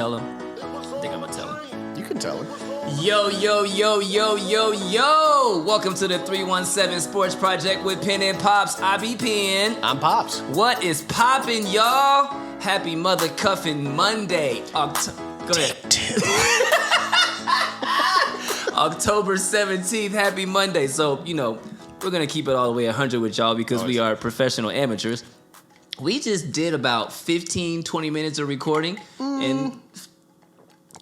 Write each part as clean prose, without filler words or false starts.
tell him? I think I'm gonna tell him. You can tell him. Yo. Welcome to the 317 Sports Project with Penn and Pops. I be Penn. I'm Pops. What is poppin', y'all? Happy mother cuffin' Monday. Go ahead. October 17th, happy Monday. So, we're going to keep it all the way 100 with y'all because we are professional amateurs. We just did about 15, 20 minutes of recording. And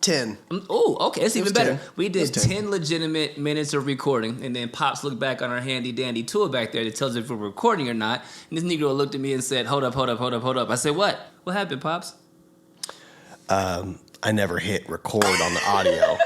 10. Oh, okay, it's even better. 10. We did 10 legitimate minutes of recording, and then Pops looked back on our handy-dandy tool back there that tells us if we're recording or not. And this Negro looked at me and said, hold up. I said, what? What happened, Pops? I never hit record on the audio.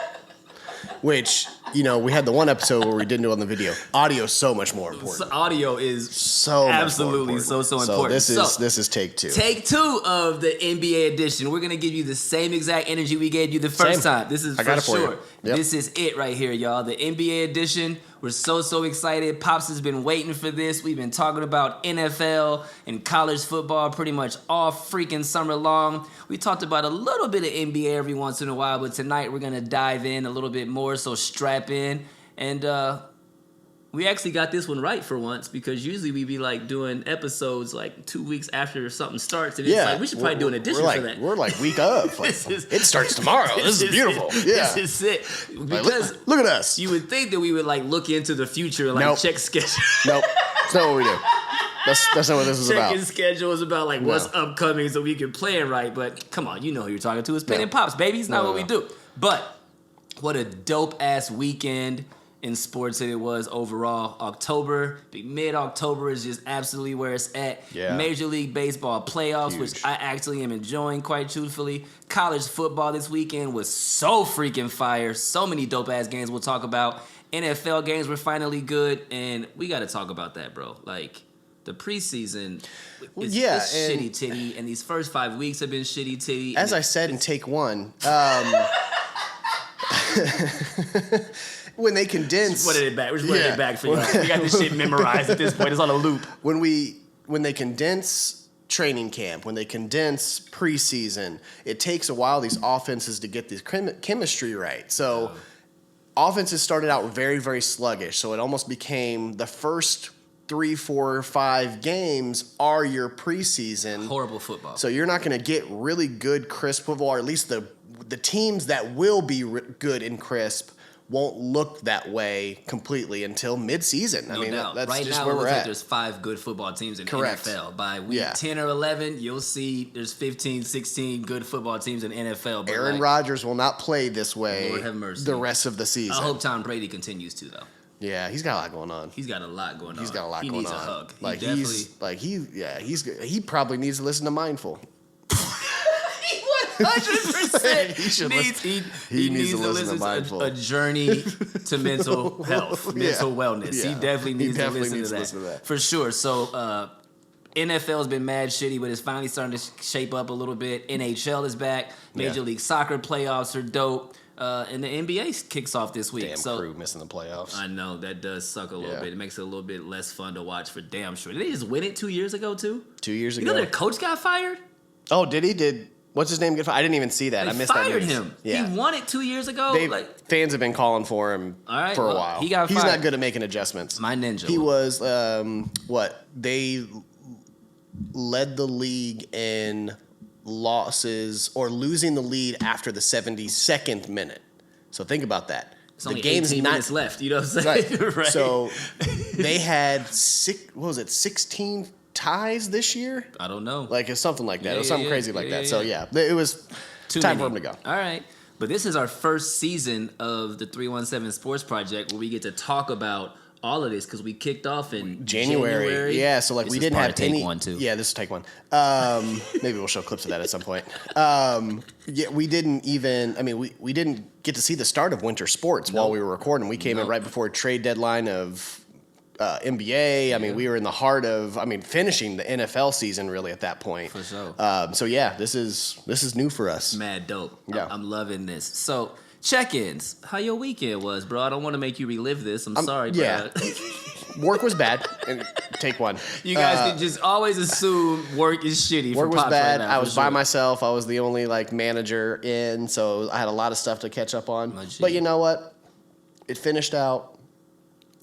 Which, we had the one episode where we didn't do it on the video. Audio is so much more important. So audio is so absolutely so important. This is take two. Take two of the NBA edition. We're gonna give you the same exact energy we gave you the first time. This is for sure. Yep. This is it right here, y'all. The NBA edition. We're so excited. Pops has been waiting for this. We've been talking about NFL and college football pretty much all freaking summer long. We talked about a little bit of NBA every once in a while, but tonight we're gonna dive in a little bit more. So strap in. And we actually got this one right for once because usually we be like doing episodes like 2 weeks after something starts. And it's like, we should probably do an edition for that. We're like week of. Like, it starts tomorrow. This is beautiful. This is it. Because look at us. You would think that we would like look into the future and like check schedule. Nope. That's not what we do. That's not what this is about. Checking schedule is about like what's upcoming so we can plan right. But come on, you know who you're talking to. It's Penn and Pops, baby. It's not what we do. But what a dope-ass weekend in sports that it was overall. Mid-October is just absolutely where it's at. Yeah. Major League Baseball playoffs, which I actually am enjoying quite truthfully. College football this weekend was so freaking fire. So many dope-ass games we'll talk about. NFL games were finally good, and we got to talk about that, bro. Like, the preseason is shitty titty, and these first 5 weeks have been shitty titty. As I said in take one, when they condense, we're just running it back for you. We got this shit memorized at this point. It's on a loop. When they condense training camp, when they condense preseason, it takes a while these offenses to get this chemistry right. So offenses started out very, very sluggish. So it almost became the first 3, 4, 5 games are your preseason. Horrible football. So you're not going to get really good crisp football, or at least the teams that will be good and crisp won't look that way completely until mid-season. No doubt. That's right just now, where it we're looks at. like there's 5 good football teams in Correct. NFL. By week 10 or 11, you'll see there's 15, 16 good football teams in NFL. But Aaron Rodgers will not play this way Lord have mercy. The rest of the season. I hope Tom Brady continues to, though. Yeah, he's got a lot going on. He's got a lot going on. He needs a hug. He probably needs to listen to Mindful. 100% he needs to listen to Mindful. A journey to mental health, mental wellness. Yeah. He definitely needs to listen to that. For sure. So NFL has been mad shitty, but it's finally starting to shape up a little bit. NHL is back. Major League Soccer playoffs are dope. And the NBA kicks off this week. Damn Crew missing the playoffs. I know, that does suck a little bit. It makes it a little bit less fun to watch for damn sure. Did they just win it 2 years ago, too? 2 years ago. You know their coach got fired? Oh, did he? What's his name get fired? I didn't even see that. I missed that news. They fired him. Yeah. He won it 2 years ago. Fans have been calling for him for a while. He got fired. He's not good at making adjustments. My ninja. He was, they led the league in losses or losing the lead after the 72nd minute. So think about that. It's only 18 minutes left. You know what I'm saying? Right. So they had 16 ties this year. I don't know. Like it's something like that. It was something crazy like that. So it was time for him to go. All right. But this is our first season of the 317 Sports Project where we get to talk about all of this because we kicked off in January. Yeah, so like we didn't have take one too. Yeah, this is take one. Maybe we'll show clips of that at some point. We didn't even. I mean, we didn't get to see the start of winter sports while we were recording. We came in right before trade deadline of NBA. I mean, we were in the heart of. I mean, finishing the NFL season really at that point. For sure. So yeah, this is new for us. Mad dope. Yeah. I'm loving this. So. Check-ins. How your weekend was, bro? I don't want to make you relive this. I'm sorry, bro. Yeah. work was bad. And take one. You guys can just always assume work is shitty. Work for was Pops bad. Right now, I was by myself. I was the only manager in, so I had a lot of stuff to catch up on. But you know what? It finished out.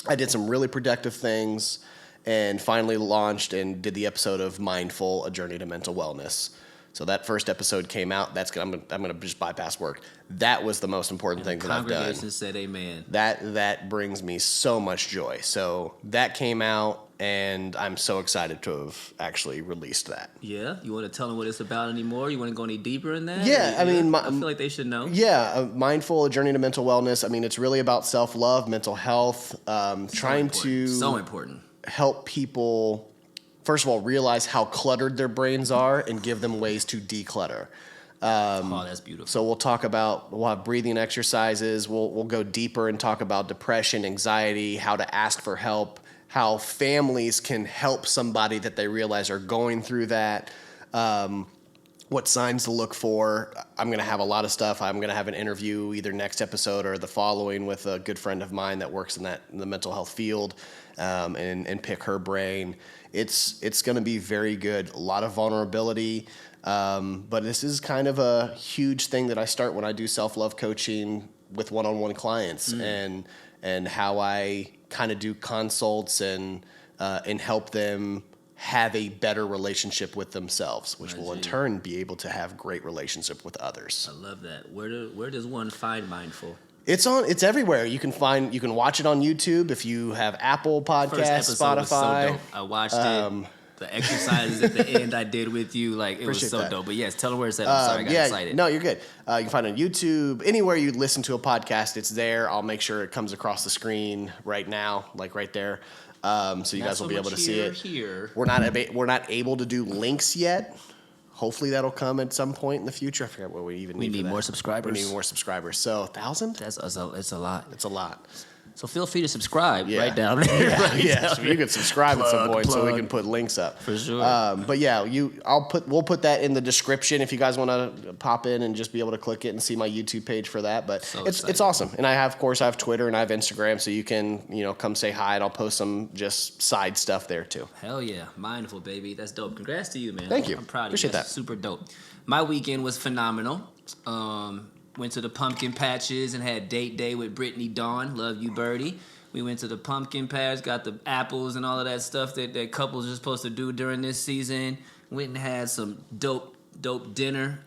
I did some really productive things and finally launched and did the episode of Mindful, A Journey to Mental Wellness. So that first episode came out. I'm gonna just bypass work. That was the most important thing that I've done. Congregation said amen. That brings me so much joy. So that came out, and I'm so excited to have actually released that. Yeah, you want to tell them what it's about anymore? You want to go any deeper in that? Yeah, I mean, I feel like they should know. Yeah, Mindful, A Journey to Mental Wellness. I mean, it's really about self-love, mental health, trying to so important. Help people. First of all, realize how cluttered their brains are and give them ways to declutter. That's beautiful. So we'll have breathing exercises. We'll go deeper and talk about depression, anxiety, how to ask for help, how families can help somebody that they realize are going through that, what signs to look for. I'm going to have a lot of stuff. I'm going to have an interview either next episode or the following with a good friend of mine that works in the mental health field, and pick her brain. It's going to be very good. A lot of vulnerability, but this is kind of a huge thing that I start when I do self-love coaching with one-on-one clients, and how I kind of do consults and help them have a better relationship with themselves, which will in turn be able to have great relationship with others. I love that. Where does one find Mindful? It's everywhere. You can watch it on YouTube if you have Apple Podcasts, Spotify. Was so dope. I watched it. The exercises at the end I did with you, it was so dope. But yes, tell them where it's at. I'm sorry, I got excited. No, you're good. You can find it on YouTube. Anywhere you listen to a podcast, it's there. I'll make sure it comes across the screen right now, right there. So you guys will be able to see it. Here. We're not able to do links yet. Hopefully that'll come at some point in the future. I forget what we even need. We need more subscribers. We need more subscribers. So 1,000? It's a lot. It's a lot. So feel free to subscribe right down there. Yeah, so you can subscribe at some point so we can put links up. For sure. But yeah, we'll put that in the description if you guys want to pop in and just be able to click it and see my YouTube page for that. But it's awesome. And I have Twitter and I have Instagram, so you can come say hi, and I'll post some just side stuff there too. Hell yeah, Mindful, baby. That's dope. Congrats to you, man. Thank you. I'm proud of you. Appreciate that. Super dope. My weekend was phenomenal. Went to the pumpkin patches and had date day with Brittany Dawn. Love you, Birdie. We went to the pumpkin patch, got the apples and all of that stuff that couples are supposed to do during this season. Went and had some dope dinner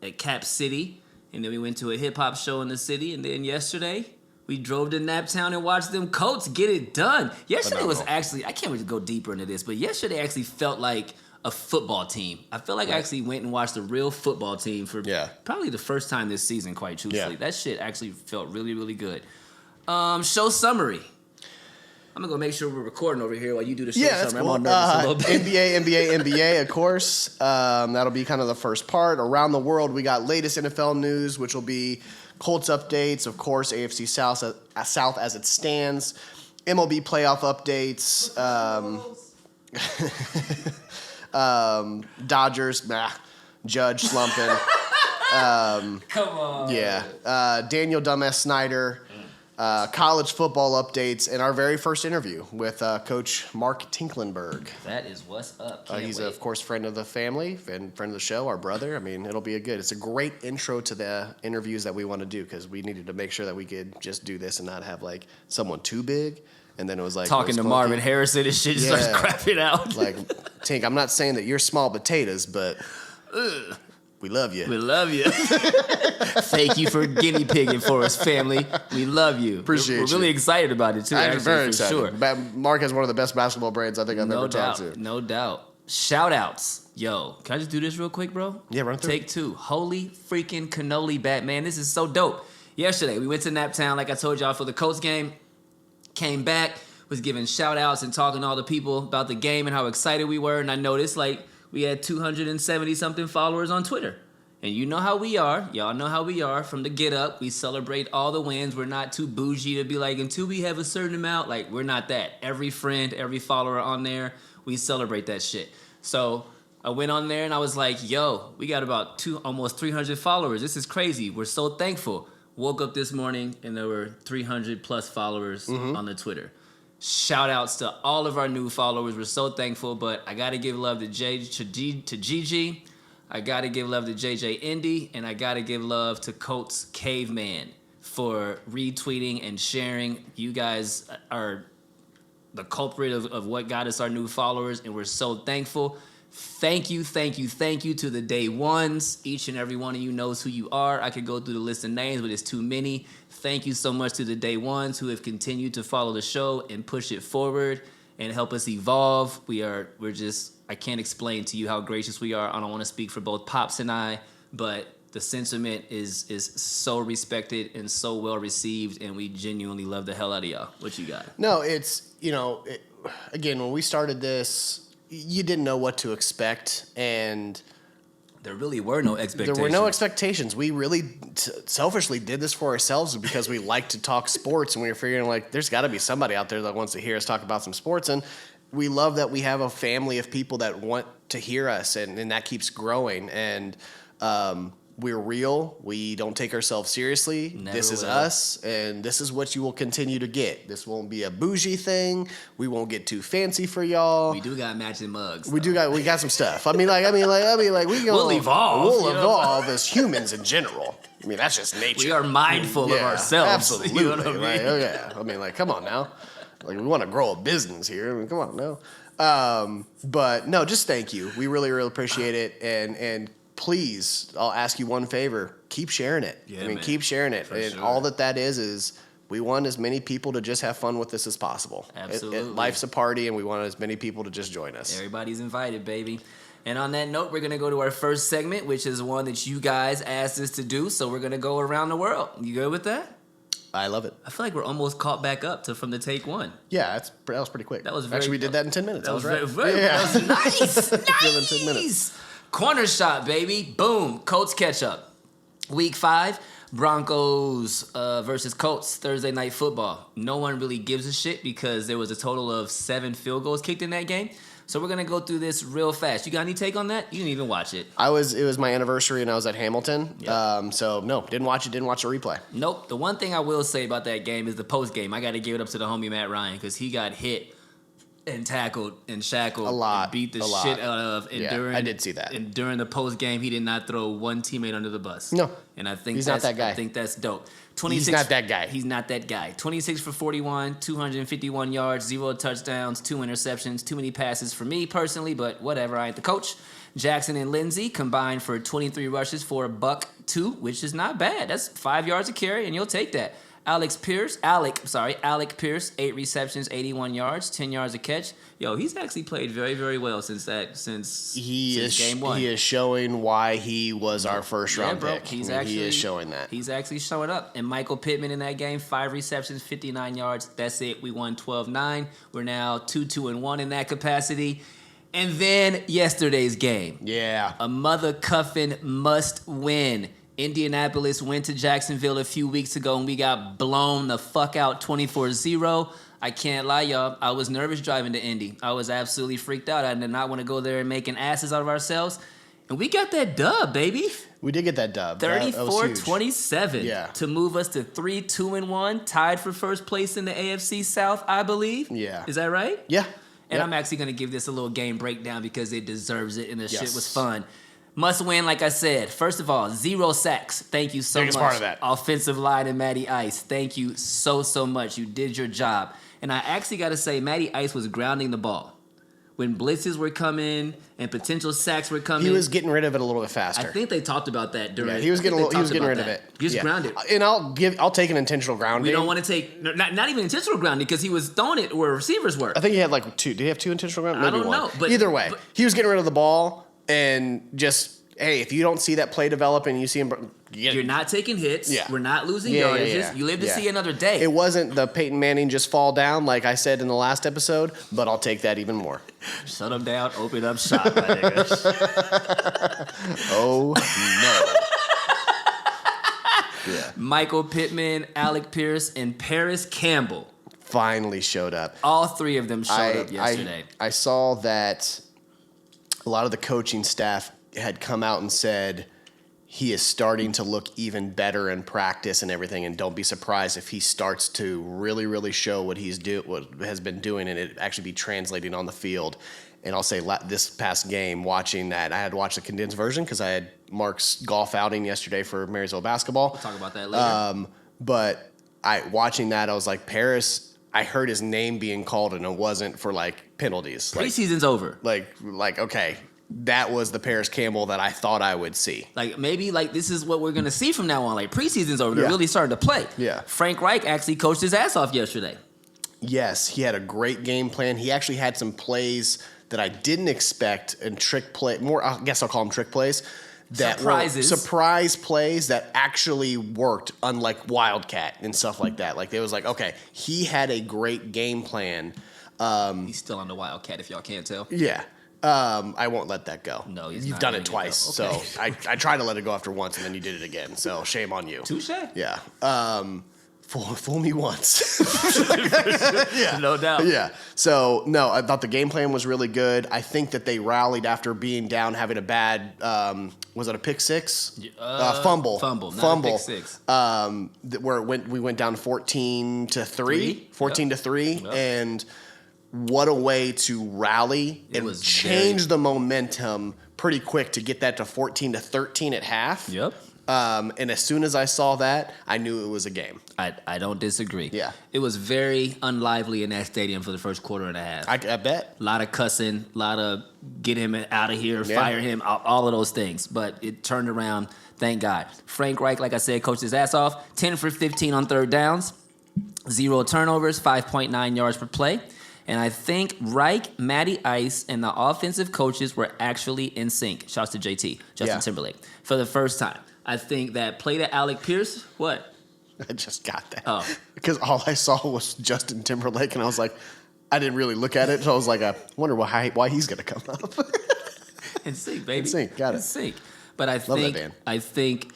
at Cap City. And then we went to a hip-hop show in the city. And then yesterday, we drove to Naptown and watched them Colts get it done. Yesterday was actually, I can't really go deeper into this, but yesterday actually felt like a football team. I feel like I actually went and watched a real football team for probably the first time this season, quite truthfully. That shit actually felt really, really good. Show summary. I'm going to go make sure we're recording over here while you do the show summary. That's cool. I'm all nervous a little bit. NBA, of course. That'll be kind of the first part. Around the world, we got latest NFL news, which will be Colts updates, of course, AFC South as it stands, MLB playoff updates, Dodgers, Judge slumping. Come on. Yeah. Daniel Dumbass Snyder, college football updates, and our very first interview with Coach Mark Tinklenberg. That is what's up. He's, of course, friend of the family and friend of the show, our brother. I mean, it'll be it's a great intro to the interviews that we want to do, because we needed to make sure that we could just do this and not have someone too big. And then it was talking to Marvin Harrison and shit, just starts crapping out. Tink, I'm not saying that you're small potatoes, but we love you. We love you. Thank you for guinea pigging for us, family. We love you. Appreciate you. We're really excited about it, too. I'm very excited. Sure. Mark has one of the best basketball brains I think I've ever talked to. No doubt. Shoutouts. Yo, can I just do this real quick, bro? Yeah, run through. Take two. Holy freaking cannoli, Batman. This is so dope. Yesterday, we went to Naptown, like I told y'all, for the Colts game. Came back, was giving shout-outs and talking to all the people about the game and how excited we were. And I noticed, we had 270-something followers on Twitter. And you know how we are. Y'all know how we are. From the get up, we celebrate all the wins. We're not too bougie to be until we have a certain amount. We're not that. Every friend, every follower on there, we celebrate that shit. So I went on there and I was like, yo, we got about almost 300 followers. This is crazy. We're so thankful. Woke up this morning and there were 300 plus followers on the Twitter. Shoutouts to all of our new followers. We're so thankful, but I got to give love to Gigi. I got to give love to JJ Indy, and I got to give love to Colts Caveman for retweeting and sharing. You guys are the culprit of what got us our new followers, and we're so thankful. Thank you to the day ones. Each and every one of you knows who you are. I could go through the list of names, but it's too many. Thank you so much to the day ones who have continued to follow the show and push it forward and help us evolve. I can't explain to you how gracious we are. I don't want to speak for both Pops and I, but the sentiment is so respected and so well received, and we genuinely love the hell out of y'all. What you got? No, it's, again, when we started this, you didn't know what to expect, and there really were no expectations. There were no expectations. We really selfishly did this for ourselves because we like to talk sports, and we were figuring, like, there's got to be somebody out there that wants to hear us talk about some sports, and we love that we have a family of people that want to hear us, and that keeps growing, and we're real. We don't take ourselves seriously. This is us, and this is what you will continue to get. This won't be a bougie thing. We won't get too fancy for y'all. We do got matching mugs. We got some stuff. We'll evolve as humans in general. I mean, that's just nature. We are mindful of ourselves. Absolutely. You know what I mean? Right? Oh, yeah. I mean, come on now. We want to grow a business here. I mean, come on now. But no, just thank you. We really, really appreciate it. And please, I'll ask you one favor. Keep sharing it. Yeah, man. Keep sharing it. And sure. All that is we want as many people to just have fun with this as possible. Absolutely. Life's a party, and we want as many people to just join us. Everybody's invited, baby. And on that note, we're going to go to our first segment, which is one that you guys asked us to do. So we're going to go around the world. You good with that? I love it. I feel like we're almost caught back up from the take one. Yeah, that was pretty quick. That was Actually, we did that in 10 minutes. That was right. That was nice. Nice. 10 minutes. Corner shot, baby. Boom. Colts catch up. Week 5, Broncos versus Colts, Thursday night football. No one really gives a shit because there was a total of 7 field goals kicked in that game. So we're going to go through this real fast. You got any take on that? You didn't even watch it. It was my anniversary and I was at Hamilton. Yep. So no, didn't watch it, didn't watch the replay. Nope. The one thing I will say about that game is the post game. I got to give it up to the homie Matt Ryan because he got hit and tackled and shackled a lot, and beat the shit out of. And I did see that. And during the post game, he did not throw one teammate under the bus. No. And I think he's not that guy. I think that's dope. He's not that guy. He's not that guy. 26 for 41, 251 yards, 0 touchdowns, 2 interceptions. Too many passes for me personally, but whatever. I ain't the coach. Jackson and Lindsey combined for 23 rushes for $102, which is not bad. That's 5 yards a carry, and you'll take that. Alec Pierce, 8 receptions, 81 yards, 10 yards a catch. Yo, he's actually played very, very well since game 1. He is showing why he was our first round pick. He is showing that. He's actually showing up. And Michael Pittman in that game, 5 receptions, 59 yards. That's it. We won 12-9. We're now 2-1 in that capacity. And then yesterday's game. Yeah. A mother-cuffin' must win. Indianapolis went to Jacksonville a few weeks ago, and we got blown the fuck out 24-0. I can't lie, y'all. I was nervous driving to Indy. I was absolutely freaked out. I did not want to go there and making asses out of ourselves. And we got that dub, baby. We did get that dub. 34-27 to move us to 3-2-1, tied for first place in the AFC South, I believe. Yeah. Is that right? Yeah. And I'm actually going to give this a little game breakdown because it deserves it, and the shit was fun. Must win, like I said. First of all, 0 sacks. Thank you so much. Biggest part of that. Offensive line and Matty Ice. Thank you so much. You did your job. And I actually got to say, Matty Ice was grounding the ball. When blitzes were coming and potential sacks were coming. He was getting rid of it a little bit faster. I think they talked about that during. Yeah, he was getting rid of it. Just ground it. And I'll take an intentional grounding. We don't want to take not even intentional grounding because he was throwing it where receivers were. I think he had like 2. Did he have 2 intentional grounding? I don't know. But either way, he was getting rid of the ball and just. Hey, if you don't see that play develop and you see him... You're not taking hits. Yeah. We're not losing yardages. Yeah. You live to see another day. It wasn't the Peyton Manning just fall down like I said in the last episode, but I'll take that even more. Shut him down, open up shop, my nigga. Oh, no. Yeah. Michael Pittman, Alec Pierce, and Paris Campbell finally showed up. All 3 of them showed up yesterday. I saw that a lot of the coaching staff had come out and said, he is starting to look even better in practice and everything. And don't be surprised if he starts to really, really show what what has been doing, and it actually be translating on the field. And I'll say this past game, watching that, I had watched the condensed version because I had Mark's golf outing yesterday for Marysville basketball. We'll talk about that later. But watching that, I was like, Paris, I heard his name being called, and it wasn't for like penalties. Preseason's over. Like okay, that was the Paris Campbell that I thought I would see. Like maybe like this is what we're gonna see from now on. Like preseason's over. They're really starting to play. Yeah. Frank Reich actually coached his ass off yesterday. Yes, he had a great game plan. He actually had some plays that I didn't expect, and trick play. I guess I'll call them trick plays. That Surprises. were surprise plays that actually worked, unlike Wildcat and stuff like that. Like, it was like, okay, he had a great game plan. He's still on the Wildcat, if y'all can't tell. Yeah. I won't let that go. No, you've done it twice. Okay. So I tried to let it go after once, and then you did it again. So shame on you. Touche. Yeah. Fool me once. Yeah. No doubt. Yeah. So, no, I thought the game plan was really good. I think that they rallied after being down, having a bad, was it a pick six? Fumble. Fumble, not a pick six. Where we went down 14-3. 14-3. Yep. And what a way to rally and change the momentum pretty quick to get that to 14-13 at half. Yep. And as soon as I saw that, I knew it was a game. I don't disagree. Yeah. It was very unlively in that stadium for the first quarter and a half. I bet. A lot of cussing, a lot of get him out of here, fire him, all of those things. But it turned around, thank God. Frank Reich, like I said, coached his ass off. 10 for 15 on third downs, 0 turnovers, 5.9 yards per play. And I think Reich, Matty Ice, and the offensive coaches were actually in sync. Shouts to JT, Justin Timberlake, for the first time. I think that play to Alec Pierce, what? I just got that. Oh. Because all I saw was Justin Timberlake, and I was like, I didn't really look at it, so I was like, I wonder why he's going to come up. In sync, baby. In sync, got it. In sync. But I think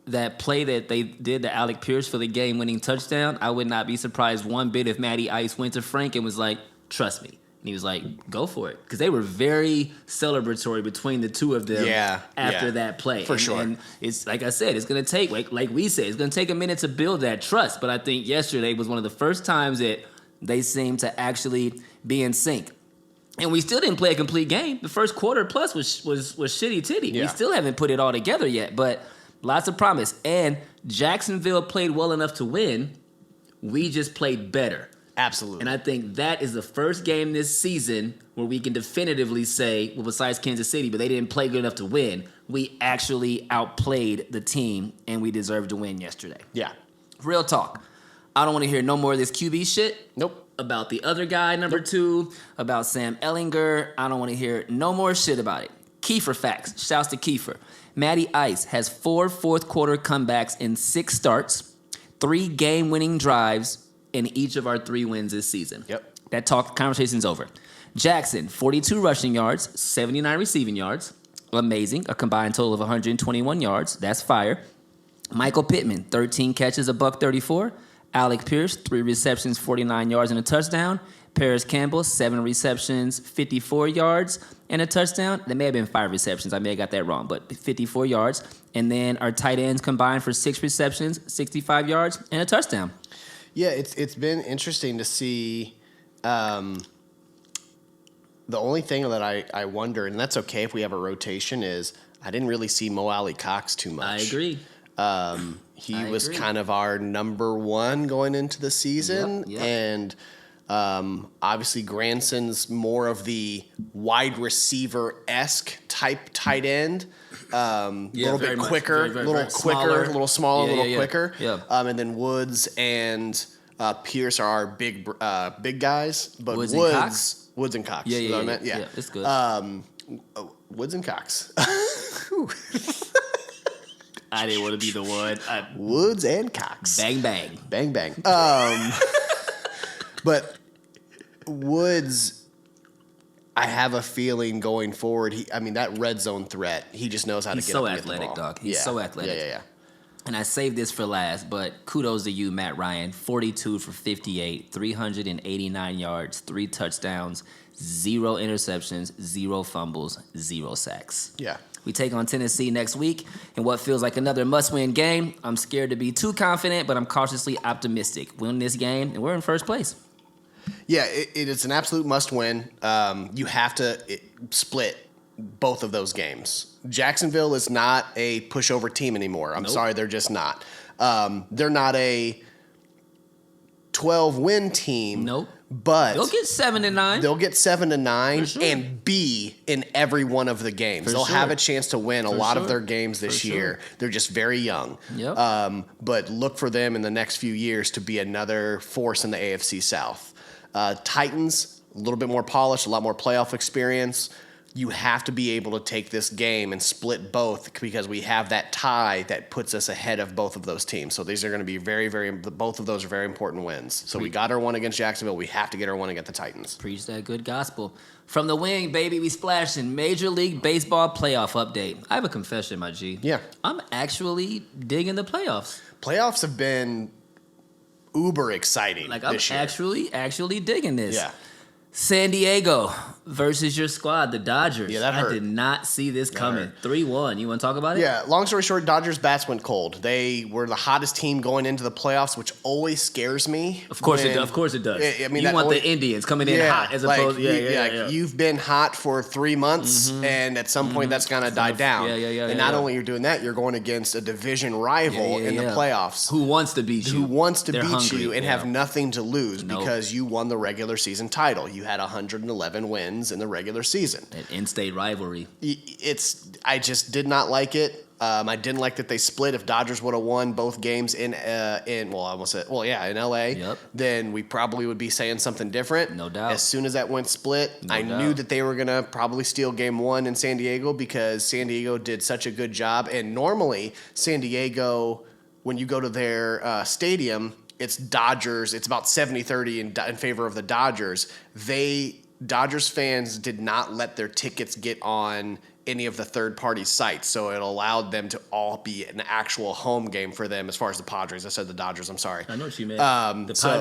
that play that they did to Alec Pierce for the game-winning touchdown, I would not be surprised one bit if Matty Ice went to Frank and was like, trust me. And he was like, go for it. Because they were very celebratory between the two of them after that play. For sure. And it's like I said, it's going to take, like we said, it's going to take a minute to build that trust. But I think yesterday was one of the first times that they seemed to actually be in sync. And we still didn't play a complete game. The first quarter plus was shitty titty. Yeah. We still haven't put it all together yet. But lots of promise. And Jacksonville played well enough to win. We just played better. Absolutely. And I think that is the first game this season where we can definitively say, well, besides Kansas City, but they didn't play good enough to win, we actually outplayed the team, and we deserved to win yesterday. Yeah. Real talk. I don't want to hear no more of this QB shit. Nope. About the other guy, number 2, about Sam Ehlinger. I don't want to hear no more shit about it. Kiefer facts. Shouts to Kiefer. Matty Ice has 4 fourth-quarter comebacks in 6 starts, 3 game-winning drives, in each of our 3 wins this season. Yep. That conversation's over. Jackson, 42 rushing yards, 79 receiving yards. Amazing. A combined total of 121 yards. That's fire. Michael Pittman, 13 catches, $134. Alec Pierce, 3 receptions, 49 yards and a touchdown. Paris Campbell, 7 receptions, 54 yards and a touchdown. There may have been 5 receptions. I may have got that wrong, but 54 yards. And then our tight ends combined for 6 receptions, 65 yards and a touchdown. Yeah, it's been interesting to see. The only thing that I wonder, and that's okay if we have a rotation, is I didn't really see Mo Alley Cox too much. I agree. He was kind of our number 1 going into the season. Yep. And obviously Granson's more of the wide receiver-esque type tight end. A little bit quicker, a little quicker, a little smaller, a little quicker. Yeah. And then Woods and Pierce are our big guys. But Woods and Cox. Yeah, it's good. Woods and Cox. I didn't want to be the one. Woods and Cox. Bang, bang. Bang, bang. But Woods, I have a feeling going forward, that red zone threat, he just knows how to get up and get the ball. He's so athletic, dog. He's so athletic. Yeah. and I saved this for last, but kudos to you, Matt Ryan. 42 for 58, 389 yards, 3 touchdowns, 0 interceptions, 0 fumbles, 0 sacks. Yeah. We take on Tennessee next week in what feels like another must-win game. I'm scared to be too confident, but I'm cautiously optimistic. Win this game, and we're in first place. Yeah, it is an absolute must-win. You have to split both of those games. Jacksonville is not a pushover team anymore. I'm sorry, they're just not. They're not a 12-win team. Nope. But they'll get 7 and 9. They'll get 7 and 9 sure. and be in every one of the games. They'll have a chance to win a lot of their games this year. They're just very young. Yep. But look for them in the next few years to be another force in the AFC South. Titans, a little bit more polished, a lot more playoff experience. You have to be able to take this game and split both because we have that tie that puts us ahead of both of those teams. So these are going to be both of those are very important wins. So we got our one against Jacksonville. We have to get our one against the Titans. Preach that good gospel. From the wing, baby, we splashing Major League Baseball playoff update. I have a confession, my G. Yeah. I'm actually digging the playoffs. Playoffs have been uber exciting this year. I'm actually digging this. Yeah. San Diego versus your squad, the Dodgers. Yeah, that hurt. I did not see this coming. 3-1. You want to talk about it? Yeah, long story short, Dodgers bats went cold. They were the hottest team going into the playoffs, which always scares me. Of course it does. Of course it does. I mean, you want the Indians coming in hot as opposed to you've been hot for 3 months, and at some point that's gonna die down. And not only you're doing that, you're going against a division rival in the playoffs. Who wants to beat you? Who wants to They're beat hungry, you and have nothing to lose because you won the regular season title. You had 111 wins in the regular season. An in-state rivalry. I just did not like it. I didn't like that they split. If Dodgers would have won both games in LA, then we probably would be saying something different. No doubt. As soon as that went split, I knew that they were going to probably steal game 1 in San Diego because San Diego did such a good job. And normally, San Diego, when you go to their stadium, it's Dodgers. It's about 70-30 in favor of the Dodgers. Dodgers fans did not let their tickets get on any of the third-party sites, so it allowed them to all be an actual home game for them as far as the Padres. I said the Dodgers, I'm sorry. I know what you meant.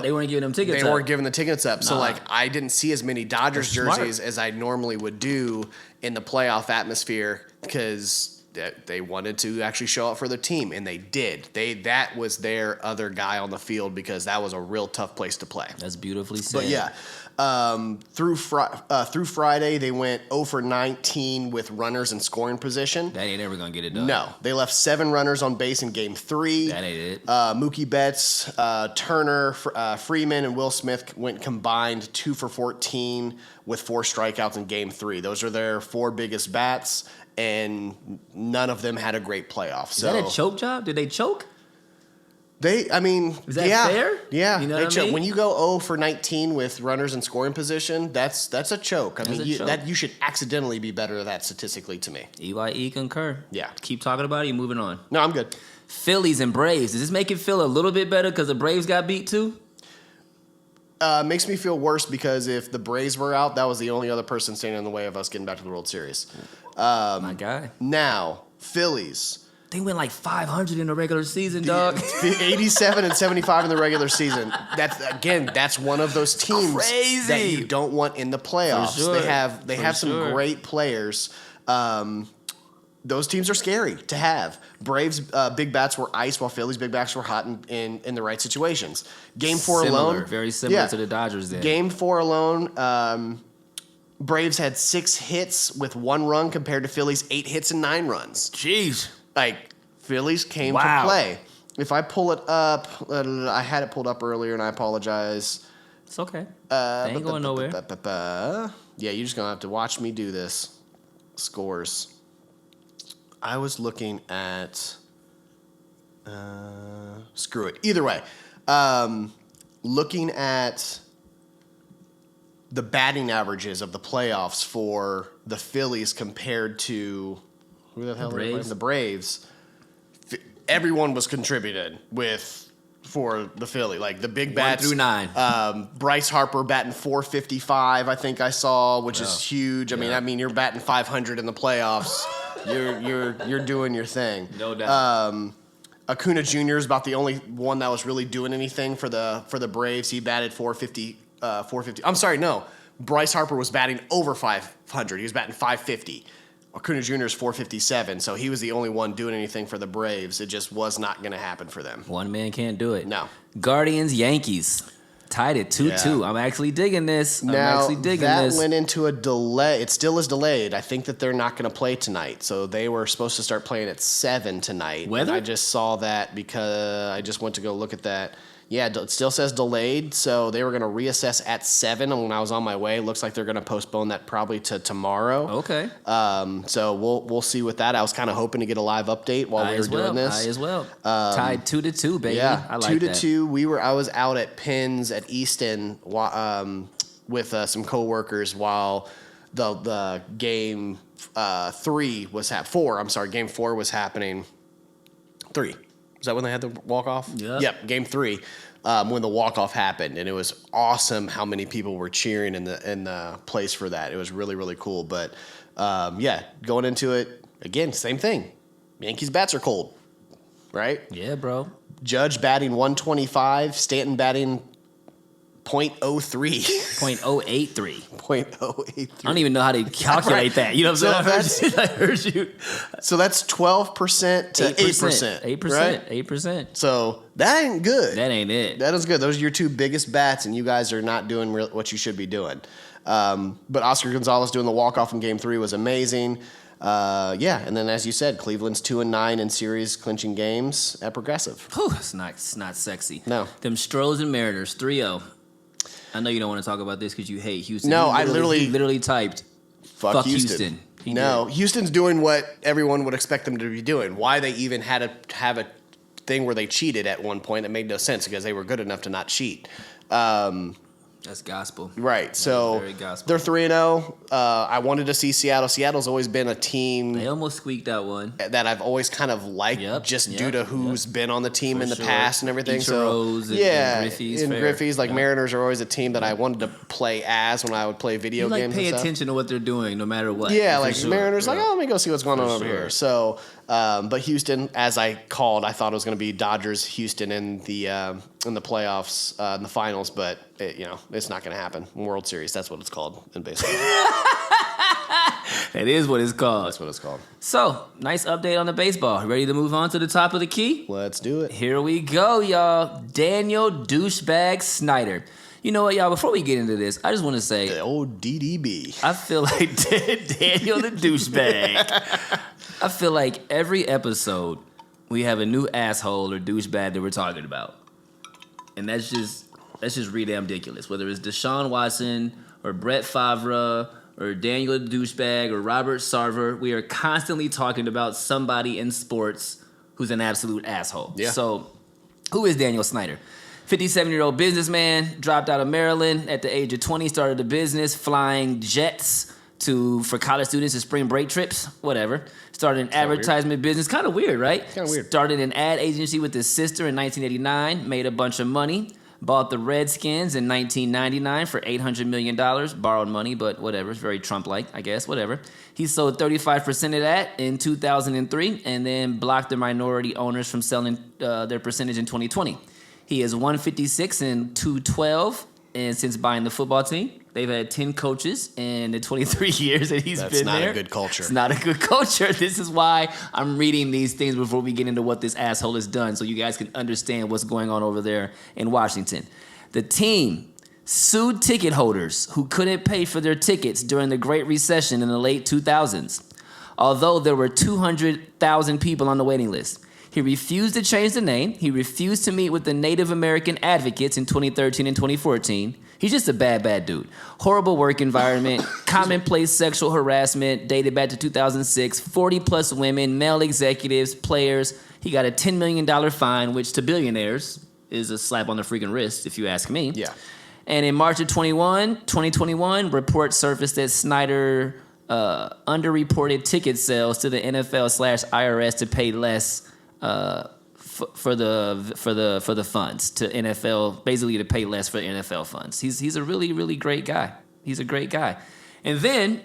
They weren't giving them tickets up. They weren't giving the tickets up. So, I didn't see as many Dodgers jerseys as I normally would do in the playoff atmosphere because they wanted to actually show up for their team, and they did. That was their other guy on the field because that was a real tough place to play. That's beautifully said. But, yeah. Through Friday, they went 0 for 19 with runners in scoring position. That ain't ever going to get it done. No. They left 7 runners on base in Game 3. That ain't it. Mookie Betts, Turner, Freeman, and Will Smith went combined 2 for 14 with 4 strikeouts in Game 3. Those are their 4 biggest bats, and none of them had a great playoff. Is that a choke job? Did they choke? Is that fair? Yeah, you know what I mean? When you go 0 for 19 with runners in scoring position, that's a choke. You should accidentally be better at that statistically to me. EYE concur. Yeah. Keep talking about it. You moving on. No, I'm good. Phillies and Braves. Does this make it feel a little bit better because the Braves got beat too? Makes me feel worse because if the Braves were out, that was the only other person standing in the way of us getting back to the World Series. My guy. Now, Phillies. They went like 500 in the regular season, dog. 87 and 75 in the regular seison. That's one of those teams that you don't want in the playoffs. For sure. They have some great players. Those teams are scary to have. Braves' big bats were ice, while Phillies' big bats were hot in the right situations. Game 4 alone, very similar to the Dodgers. Then Game 4 alone, Braves had 6 hits with 1 run compared to Phillies' 8 hits and 9 runs. Jeez. Phillies came to play. If I pull it up, I had it pulled up earlier, and I apologize. It's okay. They ain't going nowhere. Yeah, you're just going to have to watch me do this. Scores. I was looking at... screw it. Either way. Looking at the batting averages of the playoffs for the Phillies compared to... Who the hell are they playing? The Braves. Everyone was contributed for the Philly. Like the big bats. 1 through 9. Bryce Harper batting .455, I think I saw, which is huge. I mean, you're batting .500 in the playoffs. You're doing your thing. No doubt. Acuna Jr. is about the only one that was really doing anything for the Braves. He batted 450. 450. I'm sorry, no. Bryce Harper was batting over 500. He was batting 550. Acuna Jr. is 457, so he was the only one doing anything for the Braves. It just was not going to happen for them. One man can't do it. No. Guardians, Yankees. Tied at 2-2. Yeah. I'm actually digging this. That went into a delay. It still is delayed. I think that they're not going to play tonight. So they were supposed to start playing at 7 tonight. Weather? I just saw that because I just went to go look at that. Yeah, it still says delayed, so they were going to reassess at 7, and when I was on my way, it looks like they're going to postpone that probably to tomorrow. Okay. So we'll see with that. I was kind of hoping to get a live update while we were doing this. I as well. Tied 2-2, baby. Yeah, I like 2-2. I was out at Penn's at Easton with some coworkers while the game 3 was Game 4 was happening. 3. Is that when they had the walk-off? Yeah. Yep, game 3, when the walk-off happened. And it was awesome how many people were cheering in the place for that. It was really, really cool. But, going into it, again, same thing. Yankees bats are cold, right? Yeah, bro. Judge batting 125, Stanton batting .03. 0.083. 0.083. I don't even know how to calculate that. You know what I'm saying? I heard you. So that's 12% to 8%. 8%. Right? 8%. So that ain't good. That ain't it. That is good. Those are your 2 biggest bats, and you guys are not doing what you should be doing. But Oscar Gonzalez doing the walk-off in Game 3 was amazing. And then as you said, Cleveland's 2-9 in series clinching games at Progressive. Whew, it's not sexy. No. Them Stros and Mariners, 3-0. I know you don't want to talk about this because you hate Houston. No, he literally typed, fuck Houston. Houston's doing what everyone would expect them to be doing. Why they even had to have a thing where they cheated at one point, it made no sense because they were good enough to not cheat. That's gospel. Right. So they're 3-0. I wanted to see Seattle. Seattle's always been a team. They almost squeaked out one. That I've always kind of liked due to who's been on the team in the past and everything. Ichiro's and Griffey's. Mariners are always a team that I wanted to play as when I would play video games. Pay attention to what they're doing no matter what. Yeah, Mariners let me go see what's going on over here. So, but Houston, as I called, I thought it was going to be Dodgers, Houston in the playoffs, in the finals, but it's not going to happen. World Series, that's what it's called in baseball. That is what it's called. That's what it's called. So, nice update on the baseball. Ready to move on to the top of the key? Let's do it. Here we go, y'all. Daniel Douchebag Snyder. You know what, y'all? Before we get into this, I just want to say... The old DDB. I feel like Daniel the Douchebag. I feel like every episode, we have a new asshole or douchebag that we're talking about. And that's just re-damn ridiculous. Whether it's Deshaun Watson or Brett Favre or Daniel the Douchebag or Robert Sarver, we are constantly talking about somebody in sports who's an absolute asshole. Yeah. So, who is Daniel Snyder? 57-year-old businessman, dropped out of Maryland at the age of 20, started a business flying jets for college students to spring break trips, whatever. Started an advertisement business. Kind of weird, right? Kind of weird. Started an ad agency with his sister in 1989, made a bunch of money. Bought the Redskins in 1999 for $800 million. Borrowed money, but whatever. It's very Trump-like, I guess. Whatever. He sold 35% of that in 2003 and then blocked the minority owners from selling their percentage in 2020. He is 156 and 212, and since buying the football team, they've had 10 coaches in the 23 years that he's been there. That's not a good culture. It's not a good culture. This is why I'm reading these things before we get into what this asshole has done so you guys can understand what's going on over there in Washington. The team sued ticket holders who couldn't pay for their tickets during the Great Recession in the late 2000s. Although there were 200,000 people on the waiting list. He refused to change the name. He refused to meet with the Native American advocates in 2013 and 2014. He's just a bad dude. Horrible work environment, commonplace sexual harassment dated back to 2006, 40-plus women, male executives, players. He got a $10 million fine, which to billionaires is a slap on the freaking wrist, if you ask me. Yeah. And in March of 2021, reports surfaced that Snyder underreported ticket sales to the NFL/IRS to pay less for the funds to NFL, basically to pay less for NFL funds. He's a really, really great guy. He's a great guy. And then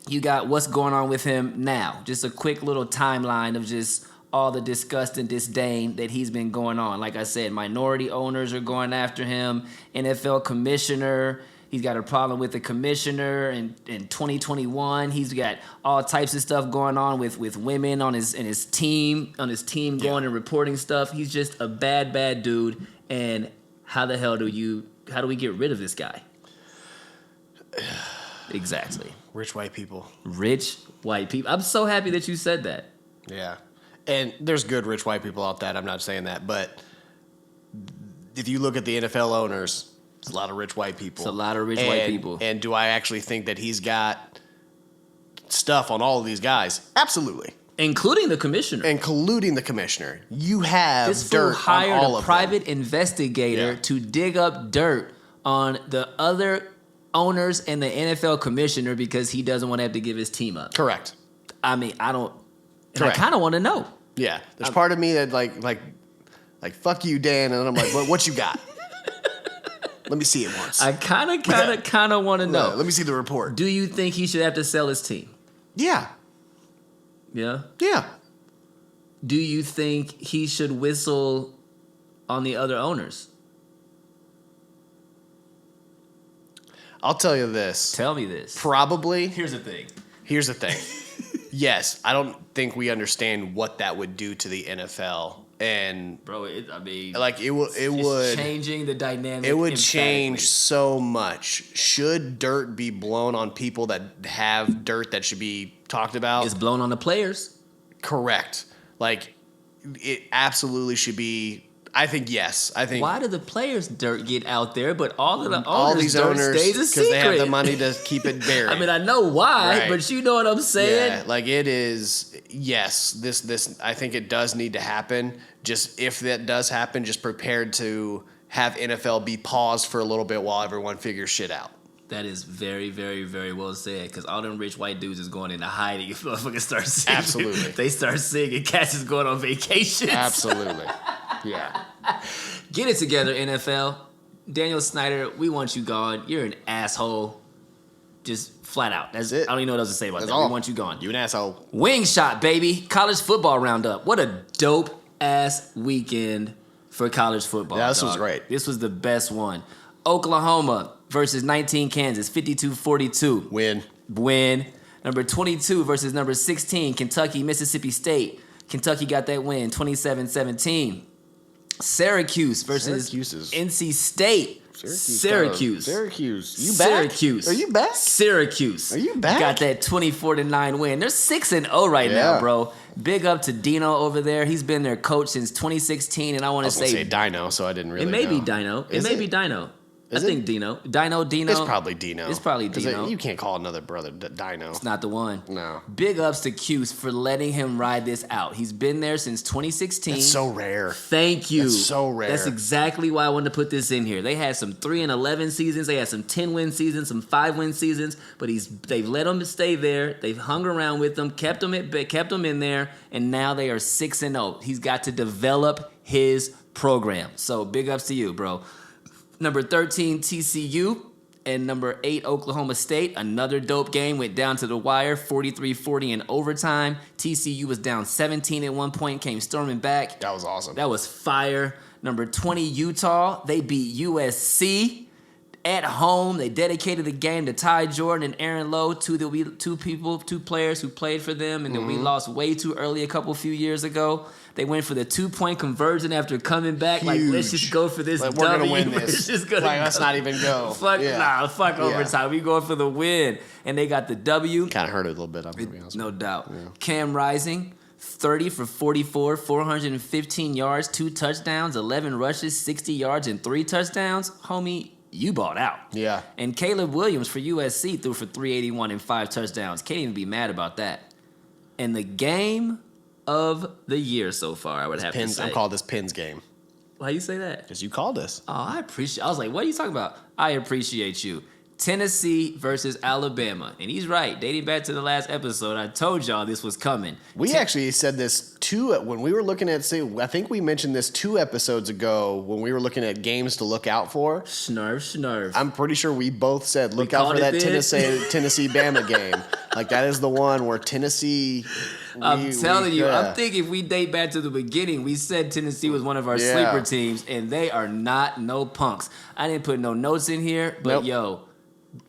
you got what's going on with him now. Just a quick little timeline of just all the disgust and disdain that he's been going on. Like I said, minority owners are going after him. NFL commissioner, he's got a problem with the commissioner. In 2021, he's got all types of stuff going on with women on his team going and reporting stuff. He's just a bad dude. And how the hell do we get rid of this guy? Exactly. Rich white people. Rich white people. I'm so happy that you said that. Yeah. And there's good rich white people out there. I'm not saying that. But if you look at the NFL owners, it's a lot of rich white people. It's a lot of rich white people. And do I actually think that he's got stuff on all of these guys? Absolutely. Including the commissioner. You have this dirt fool hired on all a of private them. investigator to dig up dirt on the other owners and the NFL commissioner because he doesn't want to have to give his team up. Correct. I mean, I don't. And Correct. I kind of want to know. Yeah. There's part of me that like fuck you, Dan, and I'm like, what you got? Let me see it once. I kind of want to know. Let me see the report. Do you think he should have to sell his team? Yeah. Yeah? Yeah. Do you think he should whistle on the other owners? I'll tell you this. Tell me this. Probably. Here's the thing. Yes, I don't think we understand what that would do to the NFL. And bro, it would changing the dynamic. It would change so much. Should dirt be blown on people that have dirt that should be talked about? It's blown on the players. Correct. Like, it absolutely should be. I think yes. Why do the players' dirt get out there, but all of all these dirt owners stays a secret? Because they have the money to keep it buried. I mean, I know why, right. But you know what I'm saying. Yeah, like it is. Yes, this. I think it does need to happen. Just if that does happen, just prepared to have NFL be paused for a little bit while everyone figures shit out. That is very, very, very well said. Because all them rich white dudes is going into hiding if motherfuckers start singing. Absolutely. They start singing. Cats is going on vacation. Absolutely. Yeah. Get it together, NFL. Daniel Snyder, we want you gone. You're an asshole. Just flat out. That's it. I don't even know what else to say about that. All. We want you gone. You an asshole. Wing shot, baby. College football roundup. What a dope ass weekend for college football. Yeah, this was great. This was the best one. Oklahoma versus 19 Kansas, 52-42. Win. Number 22 versus number 16, Kentucky, Mississippi State. Kentucky got that win, 27-17. Syracuse versus NC State. Syracuse. You back? Syracuse. Are you back? Syracuse. Are you back? Got that 24-9 win. They're 6-0 right now, bro. Big up to Dino over there. He's been their coach since 2016, and I want to say Dino, so I didn't really. It may know. be Dino. It may be Dino. I think Dino. Dino. It's probably Dino. It's probably Dino. You can't call another brother Dino. It's not the one. No. Big ups to Cuse for letting him ride this out. He's been there since 2016. It's so rare. Thank you. That's so rare. That's exactly why I wanted to put this in here. They had some 3-11 seasons. They had some 10-win seasons, some 5-win seasons. But they've let him stay there. They've hung around with him, kept him in there, and now they are 6-0. He's got to develop his program. So big ups to you, bro. Number 13, TCU, and number 8, Oklahoma State. Another dope game. Went down to the wire, 43-40 in overtime. TCU was down 17 at one point, came storming back. That was awesome. That was fire. Number 20, Utah. They beat USC at home. They dedicated the game to Ty Jordan and Aaron Lowe, two players who played for them, and then we lost way too early a few years ago. They went for the 2-point conversion after coming back. Huge. Like, let's just go for this like, W. We're going to win this. Let's not even go. Fuck overtime. We going for the win. And they got the W. Kind of hurt it a little bit, I'm going to be honest. No doubt. Yeah. Cam Rising, 30 for 44, 415 yards, 2 touchdowns, 11 rushes, 60 yards, and 3 touchdowns. Homie, you bought out. Yeah. And Caleb Williams for USC threw for 381 and 5 touchdowns. Can't even be mad about that. And the game of the year so far, I would have to say. I'm calling this Pins game. Why you say that? Because you called us. Oh, I was like, what are you talking about? I appreciate you. Tennessee versus Alabama. And he's right. Dating back to the last episode, I told y'all this was coming. We actually said this when we were looking at, I think we mentioned this 2 episodes ago when we were looking at games to look out for. Schnurf. I'm pretty sure we both said, look out for that Tennessee-Bama game. Like, that is the one where Tennessee I'm telling you. I'm thinking if we date back to the beginning, we said Tennessee was one of our sleeper teams, and they are not no punks. I didn't put no notes in here, but yo,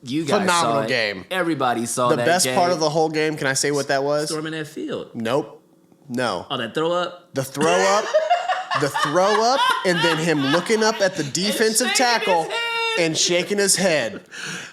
you guys phenomenal saw it. Game. Everybody saw that game. The best part of the whole game, can I say what that was? Storming that field. Nope. No. Oh, that throw up? The throw up. The throw up, and then him looking up at the defensive tackle and shaking his head.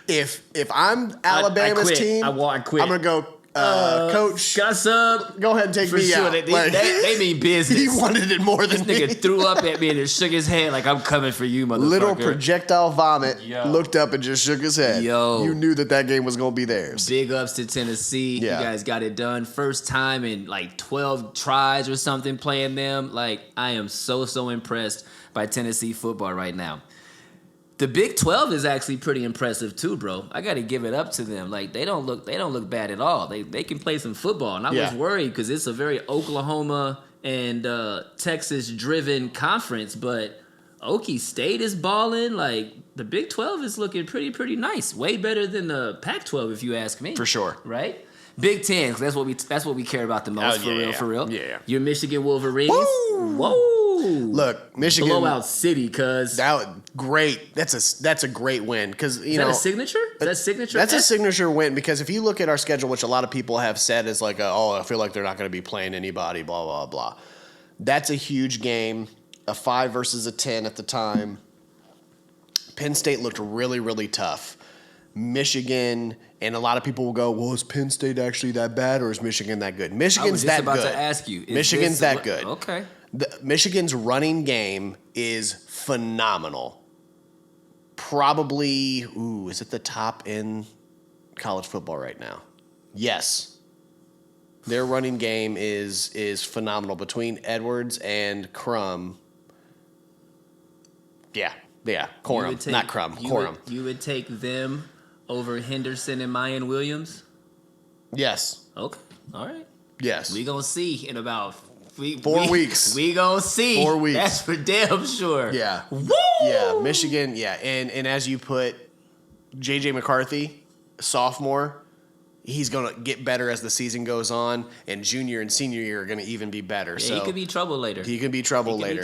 If I'm Alabama's team, I quit. I'm gonna go, Coach. Got sub. Go ahead and take me out. They mean business. He wanted it more than this nigga threw up at me and just shook his head like I'm coming for you, motherfucker. Little projectile vomit. Looked up and just shook his head. You knew that game was gonna be theirs. Big ups to Tennessee. You guys got it done. First time in like 12 tries or something playing them. Like I am so impressed by Tennessee football right now. The Big 12 is actually pretty impressive too, bro. I got to give it up to them. Like they don't look bad at all. They can play some football, and I was worried because it's a very Oklahoma and Texas driven conference. But Okie State is balling. Like the Big 12 is looking pretty nice. Way better than the Pac-12, if you ask me. For sure, right? Big 10, 'cause that's what we care about the most. For real. Yeah. Your Michigan Wolverines. Woo! Whoa. Look, Michigan blowout city, cuz great. That's a great win because is that a signature? That's signature. That's a signature win because if you look at our schedule, which a lot of people have said is like, I feel like they're not going to be playing anybody, blah blah blah. That's a huge game, a 5 versus a 10 at the time. Penn State looked really tough. Michigan, and a lot of people will go, well, is Penn State actually that bad or is Michigan that good? Michigan's that good. I was just about to ask you. Michigan's that good. Okay. Michigan's running game is phenomenal. Probably, is it the top in college football right now? Yes. Their running game is phenomenal. Between Edwards and Crum. Yeah. Corum, not Crum. Corum. You would take them over Henderson and Mayan Williams? Yes. Okay. All right. Yes. We gonna see in about 4 weeks. We gonna see. 4 weeks. That's for damn sure. Yeah. Woo! Yeah. Michigan. Yeah. And as you put J.J. McCarthy, sophomore, he's going to get better as the season goes on, and junior and senior year are going to even be better. Yeah, he could be trouble later. He could be trouble later.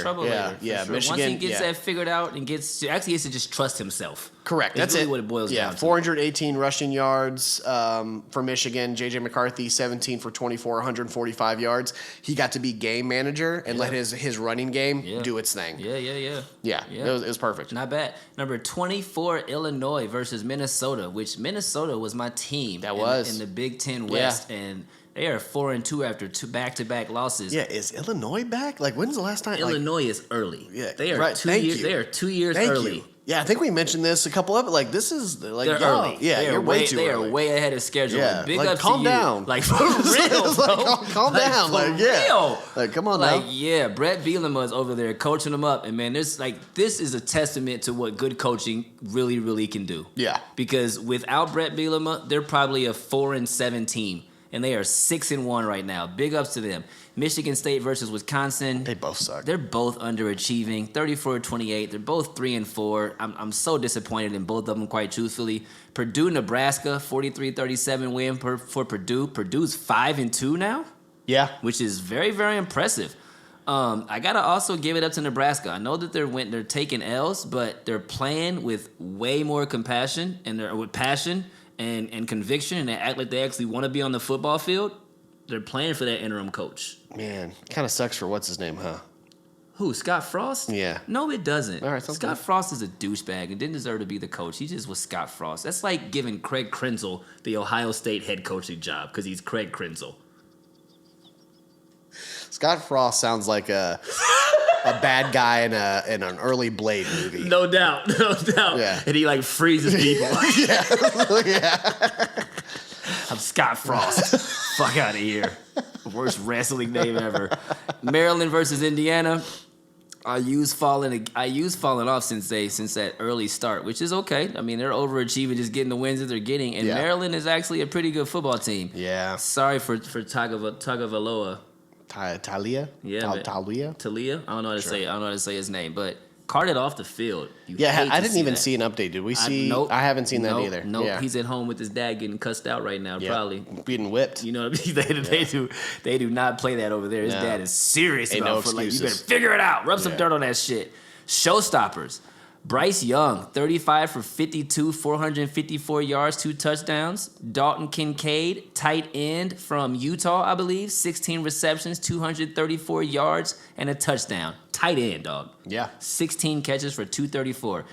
Yeah. Sure. Michigan, once he gets that figured out and gets to just trust himself. Correct. That's really it. What it boils down to. 418 rushing yards for Michigan. J.J. McCarthy, 17 for 24, 145 yards. He got to be game manager and let his running game do its thing. Yeah. It was perfect. Not bad. Number 24, Illinois versus Minnesota, which Minnesota was my team. In the Big Ten West, and they are 4-2 after 2 back-to-back losses. Yeah, is Illinois back? Like, when's the last time? Illinois is early. Yeah, they are 2 years. They are 2 years early. You. Yeah, I think we mentioned this a couple of it. Like, this is like they're early. Yeah, you're way too early. They are way ahead of schedule. Yeah, big like, up calm to you. down. Like for real, bro. Calm down. For real. Like, come on now. Brett Bielema is over there coaching them up, and man, this is a testament to what good coaching really can do. Yeah, because without Brett Bielema, they're probably a 4-7 team. And they are 6-1 right now. Big ups to them. Michigan State versus Wisconsin. They both suck. They're both underachieving. 34-28. They're both 3-4. I'm so disappointed in both of them, quite truthfully. Purdue, Nebraska, 43-37 win for Purdue. Purdue's 5-2 now. Yeah, which is very impressive. I gotta also give it up to Nebraska. I know that they're taking L's, but they're playing with way more compassion and with passion. And conviction, and they act like they actually want to be on the football field. They're playing for that interim coach. Man, kind of sucks for what's his name, huh? Who, Scott Frost? Yeah. No, it doesn't. All right, Scott Frost is a douchebag and didn't deserve to be the coach. He just was Scott Frost. That's like giving Craig Krenzel the Ohio State head coaching job because he's Craig Krenzel. Scott Frost sounds like a bad guy in an early Blade movie. No doubt. Yeah. And he freezes people. Yeah. I'm Scott Frost. Fuck out of here. Worst wrestling name ever. Maryland versus Indiana. IU's falling off since that early start, which is okay. I mean, they're overachieving, just getting the wins that they're getting. And Maryland is actually a pretty good football team. Yeah. Sorry for Tagovailoa. Talia? Yeah, Talia? Talia. I don't know how to say his name, but carted off the field. I didn't even see an update. Did we see? Nope. I haven't seen that either. Nope. Yeah. He's at home with his dad getting cussed out right now, probably. Getting whipped. You know what I mean? They do not play that over there. His dad is serious about it. Like, you better figure it out. Rub some dirt on that shit. Showstoppers. Bryce Young, 35 for 52, 454 yards, 2 touchdowns. Dalton Kincaid, tight end from Utah, I believe, 16 receptions, 234 yards, and a touchdown. Tight end, dog. Yeah. 16 catches for 234.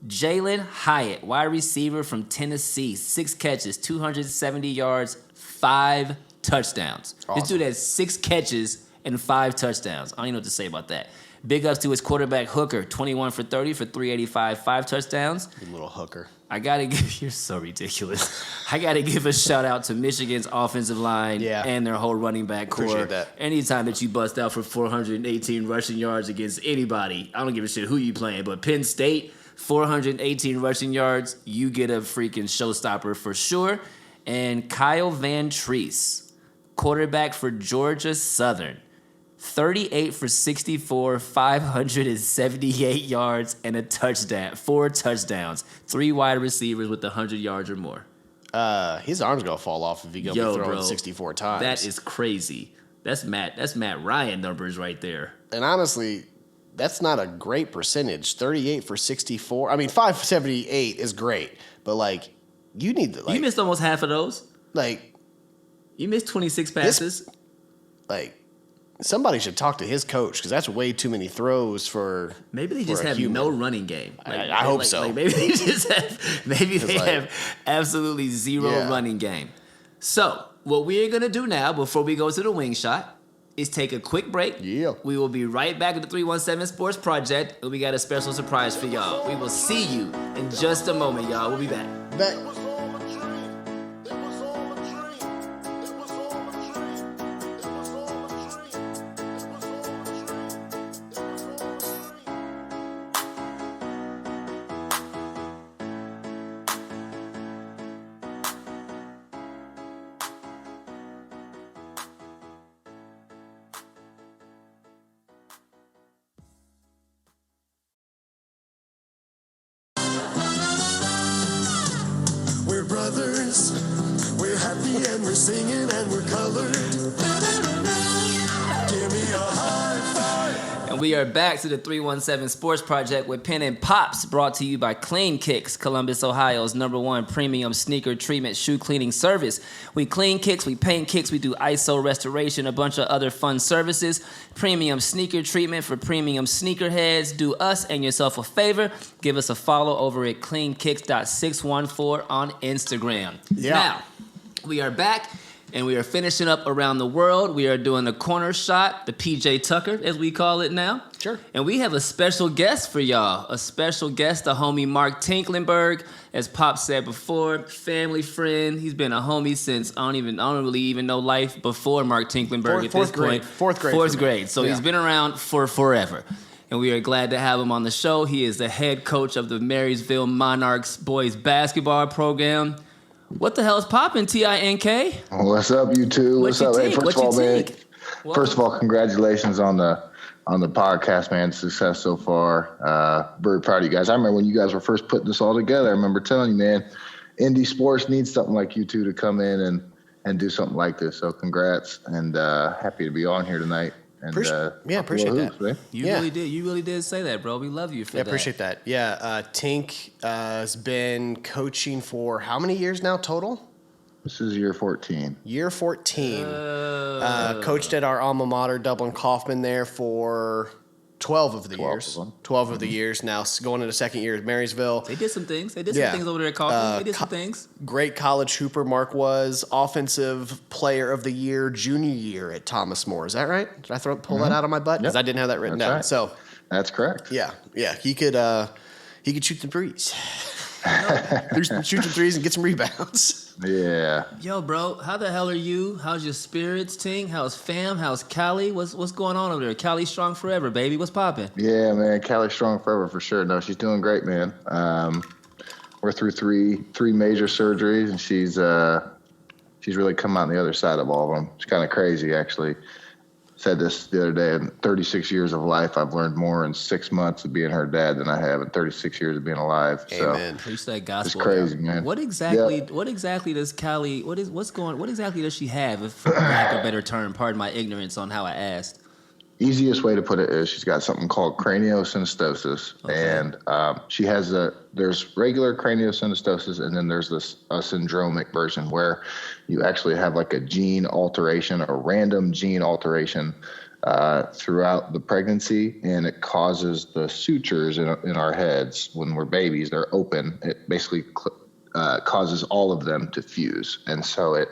Jalen Hyatt, wide receiver from Tennessee, 6 catches, 270 yards, 5 touchdowns. Awesome. This dude has 6 catches and 5 touchdowns. I don't even know what to say about that. Big ups to his quarterback Hooker, 21 for 30 for 385, 5 touchdowns. You little hooker. You're so ridiculous. I gotta give a shout out to Michigan's offensive line and their whole running back core. Appreciate that. Anytime that you bust out for 418 rushing yards against anybody, I don't give a shit who you playing, but Penn State, 418 rushing yards, you get a freaking showstopper for sure. And Kyle Van Treese, quarterback for Georgia Southern. 38 for 64, 578 yards, and a touchdown. 4 touchdowns. 3 wide receivers with 100 yards or more. His arm's gonna fall off if he goes throwing 64 times. That is crazy. That's Matt Ryan numbers right there. And honestly, that's not a great percentage. 38 for 64. I mean, 578 is great, but like you need to you missed almost half of those. Like you missed 26 passes. Somebody should talk to his coach because that's way too many throws for. Maybe they just have no running game. I hope so. Maybe they just have. Maybe they have absolutely zero running game. So what we are gonna do now, before we go to the wing shot, is take a quick break. Yeah. We will be right back at the 317 Sports Project, and we got a special surprise for y'all. We will see you in just a moment, y'all. We'll be back. We're brothers, we're happy and we're singing and we're colored. Give me a high five. And we are back to the 317 Sports Project with Penn Pops, brought to you by Clean Kicks, Columbus, Ohio's #1 premium sneaker treatment shoe cleaning service. We clean kicks, we paint kicks, we do ISO restoration, a bunch of other fun services. Premium sneaker treatment for premium sneakerheads. Do us and yourself a favor. Give us a follow over at cleankicks.614 on Instagram. Yeah. Now, we are back. And we are finishing up around the world. We are doing the corner shot, the PJ Tucker, as we call it now. Sure. And we have a special guest for y'all. A special guest, the homie Mark Tinklenberg. As Pop said before, family friend. He's been a homie since I don't really even know life before Mark Tinklenberg at this point. Fourth grade. Fourth grade. So he's been around for forever. And we are glad to have him on the show. He is the head coach of the Marysville Monarchs boys basketball program. What the hell is poppin', Tink? What's up, you two? What's up? Hey, first of all, man. First of all, congratulations on the podcast, man. Success so far. Very proud of you guys. I remember when you guys were first putting this all together. I remember telling you, man, indie sports needs something like you two to come in and do something like this. So congrats, and happy to be on here tonight. And, appreciate that. Man. You really did say that, bro. We love you for that. Appreciate that. Yeah, Tink has been coaching for how many years now total? This is year 14. Year 14. Coached at our alma mater, Dublin Kaufman, there for 12 of the years. 12 of the years. Now going into second year at Marysville. They did some things. They did some things over there at Kaufman. They did some things. Great college hooper. Mark was offensive player of the year junior year at Thomas More. Is that right? Did I pull that out of my butt? Because I didn't have that written down. Right. So that's correct. Yeah. He could shoot some threes. Shoot some threes and get some rebounds. Yeah. Yo, bro, how the hell are you? How's your spirits, Ting? How's fam? How's Callie? What's going on over there? Callie strong forever, baby. What's poppin'? Yeah, man. Callie strong forever for sure. No, she's doing great, man. We're through three major surgeries, and she's really come out on the other side of all of them. It's kind of crazy, actually. said this the other day. In 36 years of life, I've learned more in 6 months of being her dad than I have in 36 years of being alive. Amen. So Preach that gospel. it's crazy, man. What exactly does Callie? What exactly does she have? If for lack of a better term, pardon my ignorance on how I asked. Easiest way to put it is she's got something called craniosynostosis, and she has there's regular craniosynostosis, and then there's this syndromic version where you actually have like a gene alteration, a random gene alteration throughout the pregnancy, and it causes the sutures in our heads when we're babies. They're open. It basically causes all of them to fuse. And so it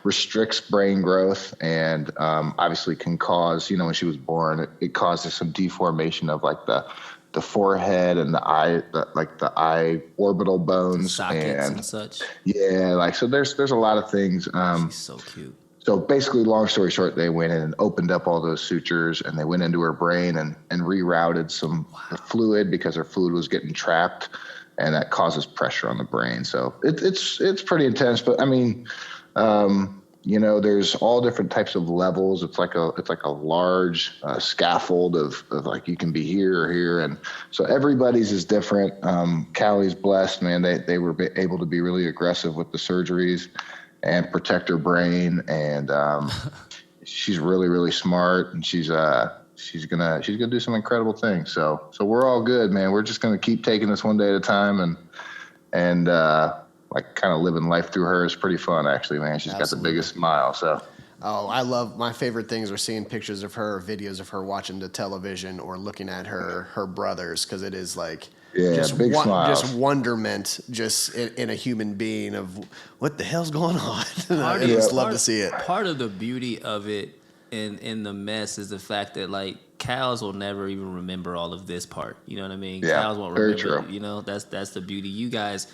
restricts brain growth and obviously can cause, when she was born, it causes some deformation of like the forehead and the eye orbital bones. The sockets and such. Yeah, so there's a lot of things. She's so cute. So basically, long story short, they went in and opened up all those sutures, and they went into her brain and rerouted some fluid because her fluid was getting trapped, and that causes pressure on the brain. So it's pretty intense. But I mean, there's all different types of levels. It's like a large scaffold of like you can be here or here, and so everybody's is different. Callie's blessed, man. They were able to be really aggressive with the surgeries and protect her brain, and she's really, really smart, and she's gonna do some incredible things. So we're all good, man. We're just gonna keep taking this one day at a time, and like kind of living life through her is pretty fun, actually, man. She's Absolutely. Got the biggest smile. So. Oh, my favorite things are seeing pictures of her, videos of her watching the television or looking at her brothers, because it is like. Yeah, big smiles. Just wonderment, just in a human being of what the hell's going on. I just love to see it. Part of the beauty of it in the mess is the fact that like cows will never even remember all of this part. You know what I mean? Yeah, cows won't very remember. True. That's the beauty. You guys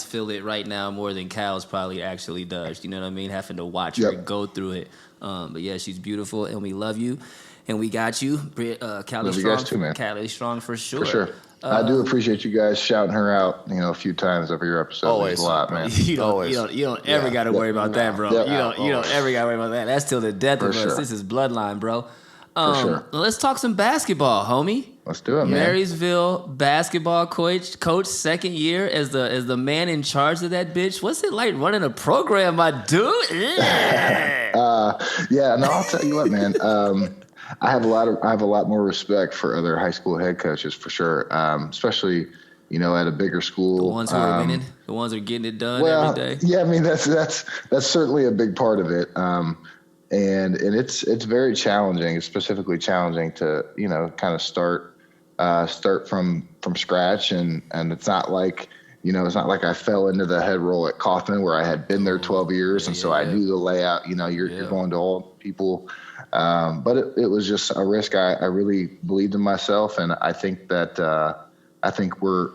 feel it right now more than cows probably actually does. You know what I mean? Having to watch her go through it. But yeah, she's beautiful, and we love you, and we got you. Callie love strong, you guys too, man. Callie strong for sure. For sure. I do appreciate you guys shouting her out, a few times over your episode. Always. A lot, man. You don't ever got to worry about that, bro. You don't ever got to worry about that. That's till the death of us. This is bloodline, bro. For sure. Let's talk some basketball, homie. Let's do it, man. Marysville basketball coach, second year as the man in charge of that bitch. What's it like running a program, my dude? I'll tell you what, man. I have a lot more respect for other high school head coaches for sure, especially at a bigger school. The ones who are winning, the ones who are getting it done every day. Yeah, I mean that's certainly a big part of it, and it's very challenging. It's specifically challenging to kind of start from scratch, and it's not like. It's not like I fell into the head role at Kaufman where I had been there 12 years, so I knew the layout. You're going to old people. But it was just a risk. I really believed in myself, and I think that I think we're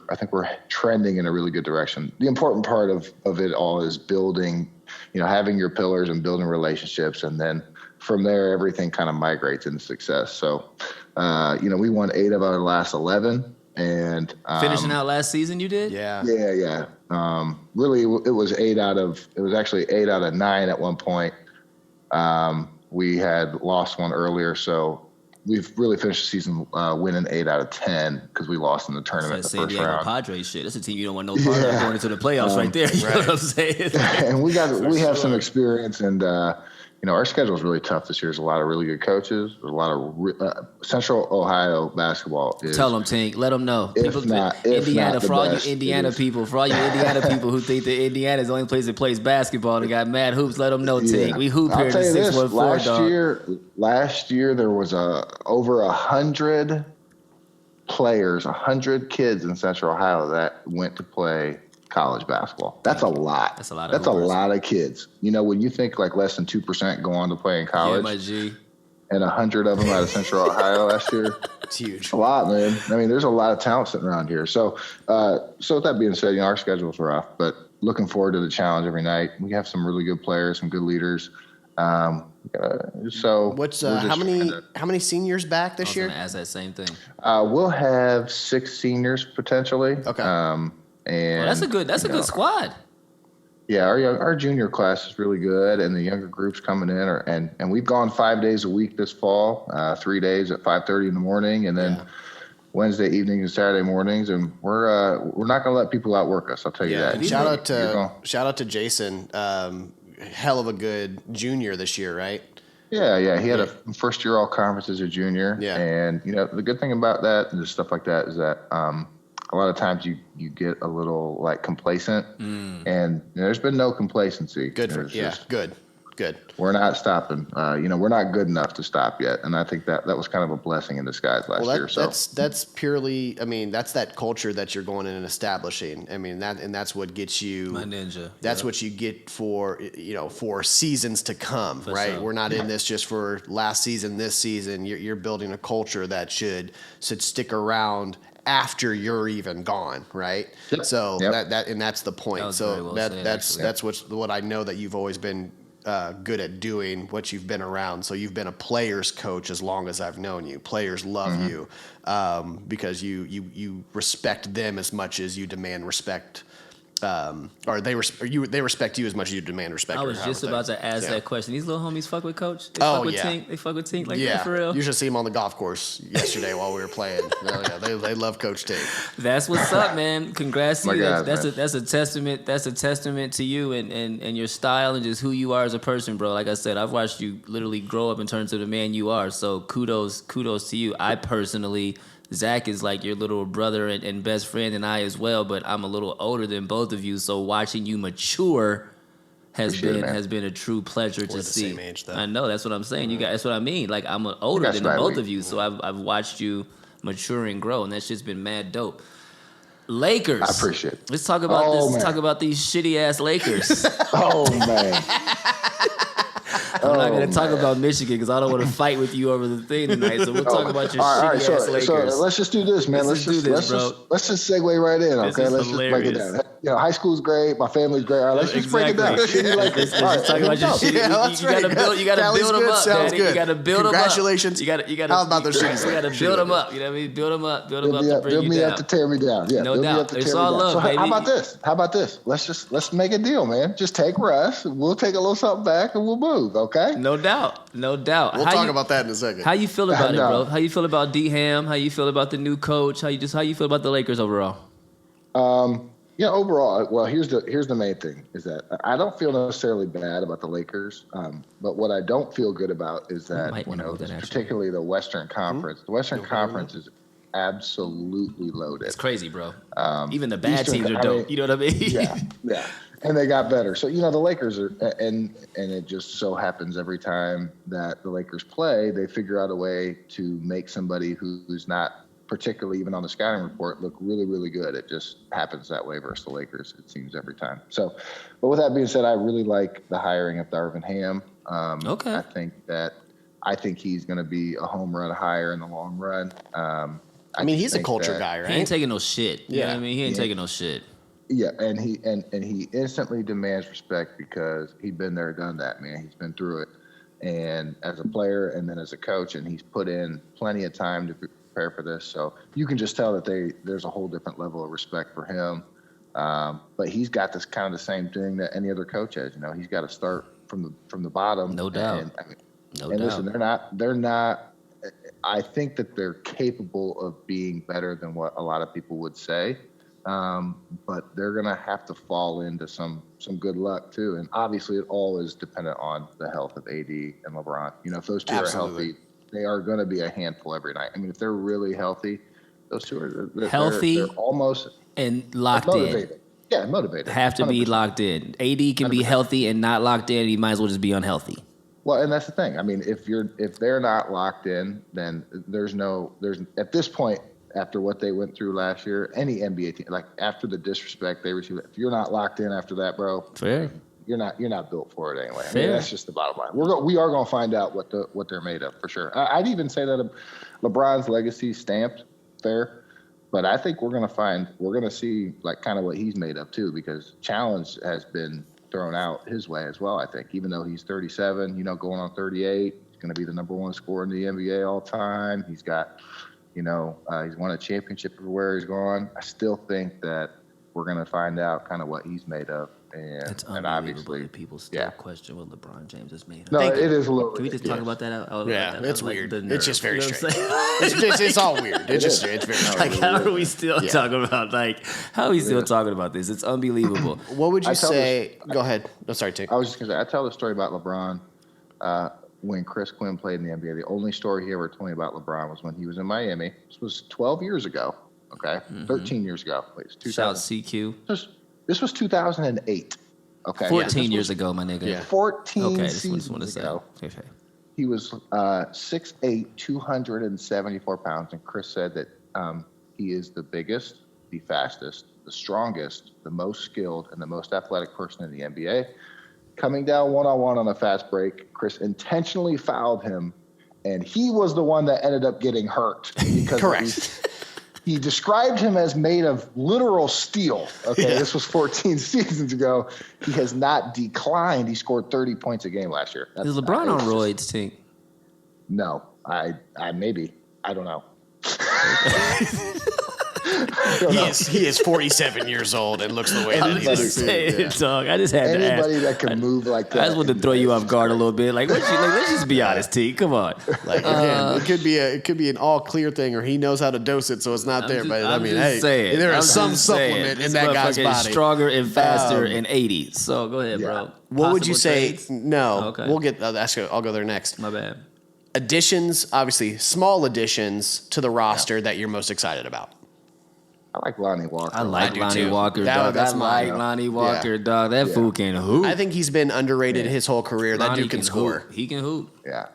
trending in a really good direction. The important part of it all is building, having your pillars and building relationships, and then from there everything kind of migrates into success. So, we won 8 of our last 11, and finishing out last season, you did? Yeah. Really, it was actually 8 out of 9 at one point. We had lost one earlier, so we've really finished the season winning 8 out of 10 because we lost in the tournament in the first round. Padres shit. That's a team you don't want no part of going into the playoffs right there. You know what I'm saying? And we have some experience, and our schedule is really tough this year. There's a lot of really good coaches. There's a lot of Central Ohio basketball. Tell them, Tink. Let them know. Indiana, for all you Indiana people who think that Indiana is the only place that plays basketball and got mad hoops, let them know, Tink. We hoop here in the 614, dog. Last year there was over 100 players, 100 kids in Central Ohio that went to play college basketball. That's a lot. That's a lot of kids. When you think like less than 2% go on to play in college, my G. And 100 of them out of Central Ohio last year, it's huge. A lot, man. I mean, there's a lot of talent sitting around here. So with that being said, our schedule's rough, but looking forward to the challenge every night. We have some really good players, some good leaders. So what's how many seniors back this year? Ask that same thing. We'll have 6 seniors potentially. Okay. And that's a good squad. Yeah, our junior class is really good, and the younger groups coming in and we've gone 5 days a week this fall, 3 days at 5:30 in the morning, and then Wednesday evenings and Saturday mornings, and we're not going to let people outwork us. I'll tell you that. And shout out to Jason, hell of a good junior this year, right? Yeah. He had a first-year all-conference as a junior. Yeah. And, the good thing about that and just stuff like that is that a lot of times you get a little, complacent. And there's been no complacency. Good. We're not stopping. We're not good enough to stop yet. And I think that was kind of a blessing in disguise last year. So that's purely, that's that culture that you're going in and establishing. That's what gets you. My ninja. That's what you get for seasons to come, right? Sure. We're not in this just for last season, this season. You're building a culture that should stick around after you're even gone, right? Yep. So that's the point. That's what I know that you've always been good at doing, what you've been around. So you've been a player's coach as long as I've known you. Players love you because you respect them as much as you demand respect. They respect you as much as you demand respect. I was just about to ask that question. These little homies fuck with Coach? They fuck with Tink like that for real? You should see him on the golf course yesterday while we were playing. They love Coach Tink. That's what's up, man. Congrats to you. That's a testament. That's a testament to you and your style and just who you are as a person, bro. Like I said, I've watched you literally grow up in terms of the man you are. So kudos to you. I personally, Zach is like your little brother and best friend, and I as well, but I'm a little older than both of you, so watching you mature has been a true pleasure to see. Same age, though. I know, that's what I'm saying. That's what I mean. Like, I'm older than both of you, so I've watched you mature and grow, and that's just been mad dope. Lakers. I appreciate it. Let's talk about this. Let's talk about these shitty ass Lakers. Oh man. I'm not going to talk about Michigan because I don't want to fight with you over the thing tonight. So we'll talk about your shitty ass Lakers. So let's just do this, man. Let's just segue right in, okay? Let's just break it down. High school's great. My family's great. All right, let's just break it down. Let's talk about your shitty. You got to build them up, Daddy. You got to build them up. Congratulations. How about those shitty? You got to build them up. You know what I mean? Build them up to bring you down. Build me up to tear me down. Yeah, no doubt. It's all love, baby. How about this? Let's make a deal, man. Just take Russ. We'll take a little something back and we'll move, okay? No doubt. We'll talk about that in a second. How you feel about it, bro? How you feel about D-Ham? How you feel about the new coach? How you feel about the Lakers overall? Overall, well, here's the main thing is that I don't feel necessarily bad about the Lakers, but what I don't feel good about is that particularly the Western Conference. The Western Conference is absolutely loaded. It's crazy, bro. Even the bad teams are dope. You know what I mean? Yeah. And they got better. So, the Lakers are, and it just so happens every time that the Lakers play, they figure out a way to make somebody who's not particularly even on the scouting report look really, really good. It just happens that way versus the Lakers, it seems, every time. So, but with that being said, I really like the hiring of Darvin Ham. Okay. I think he's going to be a home run hire in the long run. He's a culture guy, right? He ain't taking no shit. You know what I mean? He ain't taking no shit. Yeah, and he instantly demands respect because he's been there, done that, man. He's been through it, and as a player and then as a coach, and he's put in plenty of time to prepare for this. So you can just tell that there's a whole different level of respect for him. But he's got this kind of the same thing that any other coach has. He's got to start from the bottom. No doubt. Listen, they're not. I think that they're capable of being better than what a lot of people would say. But they're going to have to fall into some good luck too. And obviously it all is dependent on the health of AD and LeBron. If those two are healthy, they are going to be a handful every night. If they're really healthy, those two are healthy, they're almost and locked motivated. In. Yeah, motivated. Have to 100%. Be locked in. AD can 100%. Be healthy and not locked in. He might as well just be unhealthy. Well, and that's the thing. If they're not locked in, then there's at this point, after what they went through last year, any NBA team, like after the disrespect they received, if you're not locked in after that, bro, fair. You're not built for it anyway. That's just the bottom line. We are going to find out what they're made of for sure. I'd even say that LeBron's legacy stamped fair, but I think we're going to see like kind of what he's made of too, because challenge has been thrown out his way as well. I think even though he's 37, going on 38, he's going to be the number one scorer in the NBA all time. He's got. He's won a championship everywhere he's gone. I still think that we're going to find out kind of what he's made of It's and unbelievable obviously that people still question what LeBron James has made. No, it is a little. Can we just talk about that? It's weird. It's just very strange. It's it's all weird. It's very strange. Like, how are we still talking about? Like, how are we still talking about this? It's unbelievable. What would you say? Go ahead. I'm sorry, Tink. I was just gonna say I tell the story about LeBron. When Chris Quinn played in the NBA, the only story he ever told me about LeBron was when he was in Miami. This was 12 years ago. Okay, 13 years ago. Please. Shout CQ. This was 2008. Okay. 14 years ago, my nigga. Yeah. 14 seasons ago. Okay. He was 6'8", 274 pounds, and Chris said that he is the biggest, the fastest, the strongest, the most skilled, and the most athletic person in the NBA. Coming down one-on-one on a fast break, Chris intentionally fouled him, and he was the one that ended up getting hurt. Because Correct. He described him as made of literal steel. Okay, This was 14 seasons ago. He has not declined. He scored 30 points a game last year. Is LeBron on roids, Tink? No, I maybe. I don't know. He is 47 years old and looks the way that he looks. Dog. I just had to ask. Anybody that can move like that. I just wanted to throw you off guard a little bit. Like, let's just be honest, T. Come on. Like, again, it could be an all clear thing, or he knows how to dose it, so it's not there. But I mean, hey, there is some supplement in that guy's body. Stronger and faster and 80. So go ahead, bro. What would you say? Trades? No, Okay. we'll get. I'll go there next. My bad. Additions, obviously, small additions to the roster that you're most excited about. I like Lonnie Walker. I like do Lonnie too. Walker, That's dog. Lonnie Walker, dog. That fool can hoop. I think he's been underrated his whole career. That Lonnie dude can score. Hoop. He can hoop. Yeah.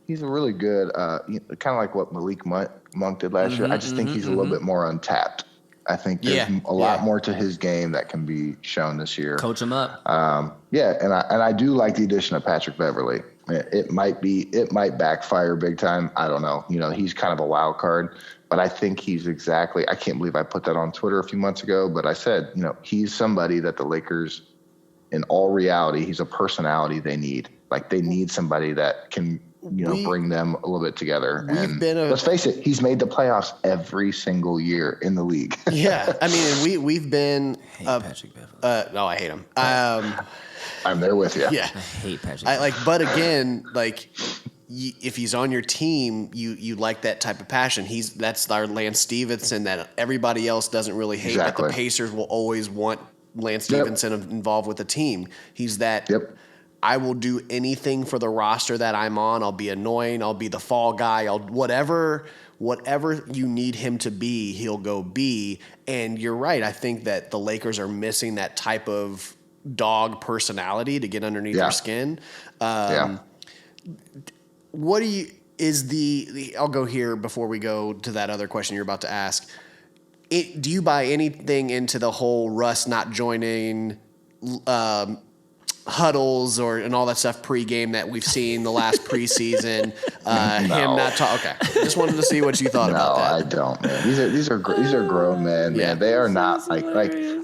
He's a really good, kind of like what Malik Monk did last year. I just think he's a little bit more untapped. I think there's a lot more to his game that can be shown this year. Coach him up. And I do like the addition of Patrick Beverley. It might backfire big time. I don't know. He's kind of a wild card. But I think he's exactly – I can't believe I put that on Twitter a few months ago. But I said, he's somebody that the Lakers, in all reality, he's a personality they need. Like, they need somebody that can, bring them a little bit together. And let's face it, he's made the playoffs every single year in the league. Yeah. I mean, we've been – Patrick Beverley. no, I hate him. I'm there with you. Yeah. I hate Patrick Beverley. But again, if he's on your team, you like that type of passion. That's our Lance Stevenson that everybody else doesn't really hate, but the Pacers will always want Lance Stevenson involved with the team. He's that. Yep. I will do anything for the roster that I'm on. I'll be annoying. I'll be the fall guy. Whatever you need him to be, he'll go be. And you're right. I think that the Lakers are missing that type of dog personality to get underneath their skin. What do you I'll go here before we go to that other question you're about to ask. Do you buy anything into the whole Russ not joining huddles and all that stuff pregame that we've seen the last preseason? Him not talk. Okay, just wanted to see what you thought about that. No, I don't, man. These are grown men, man. They are not like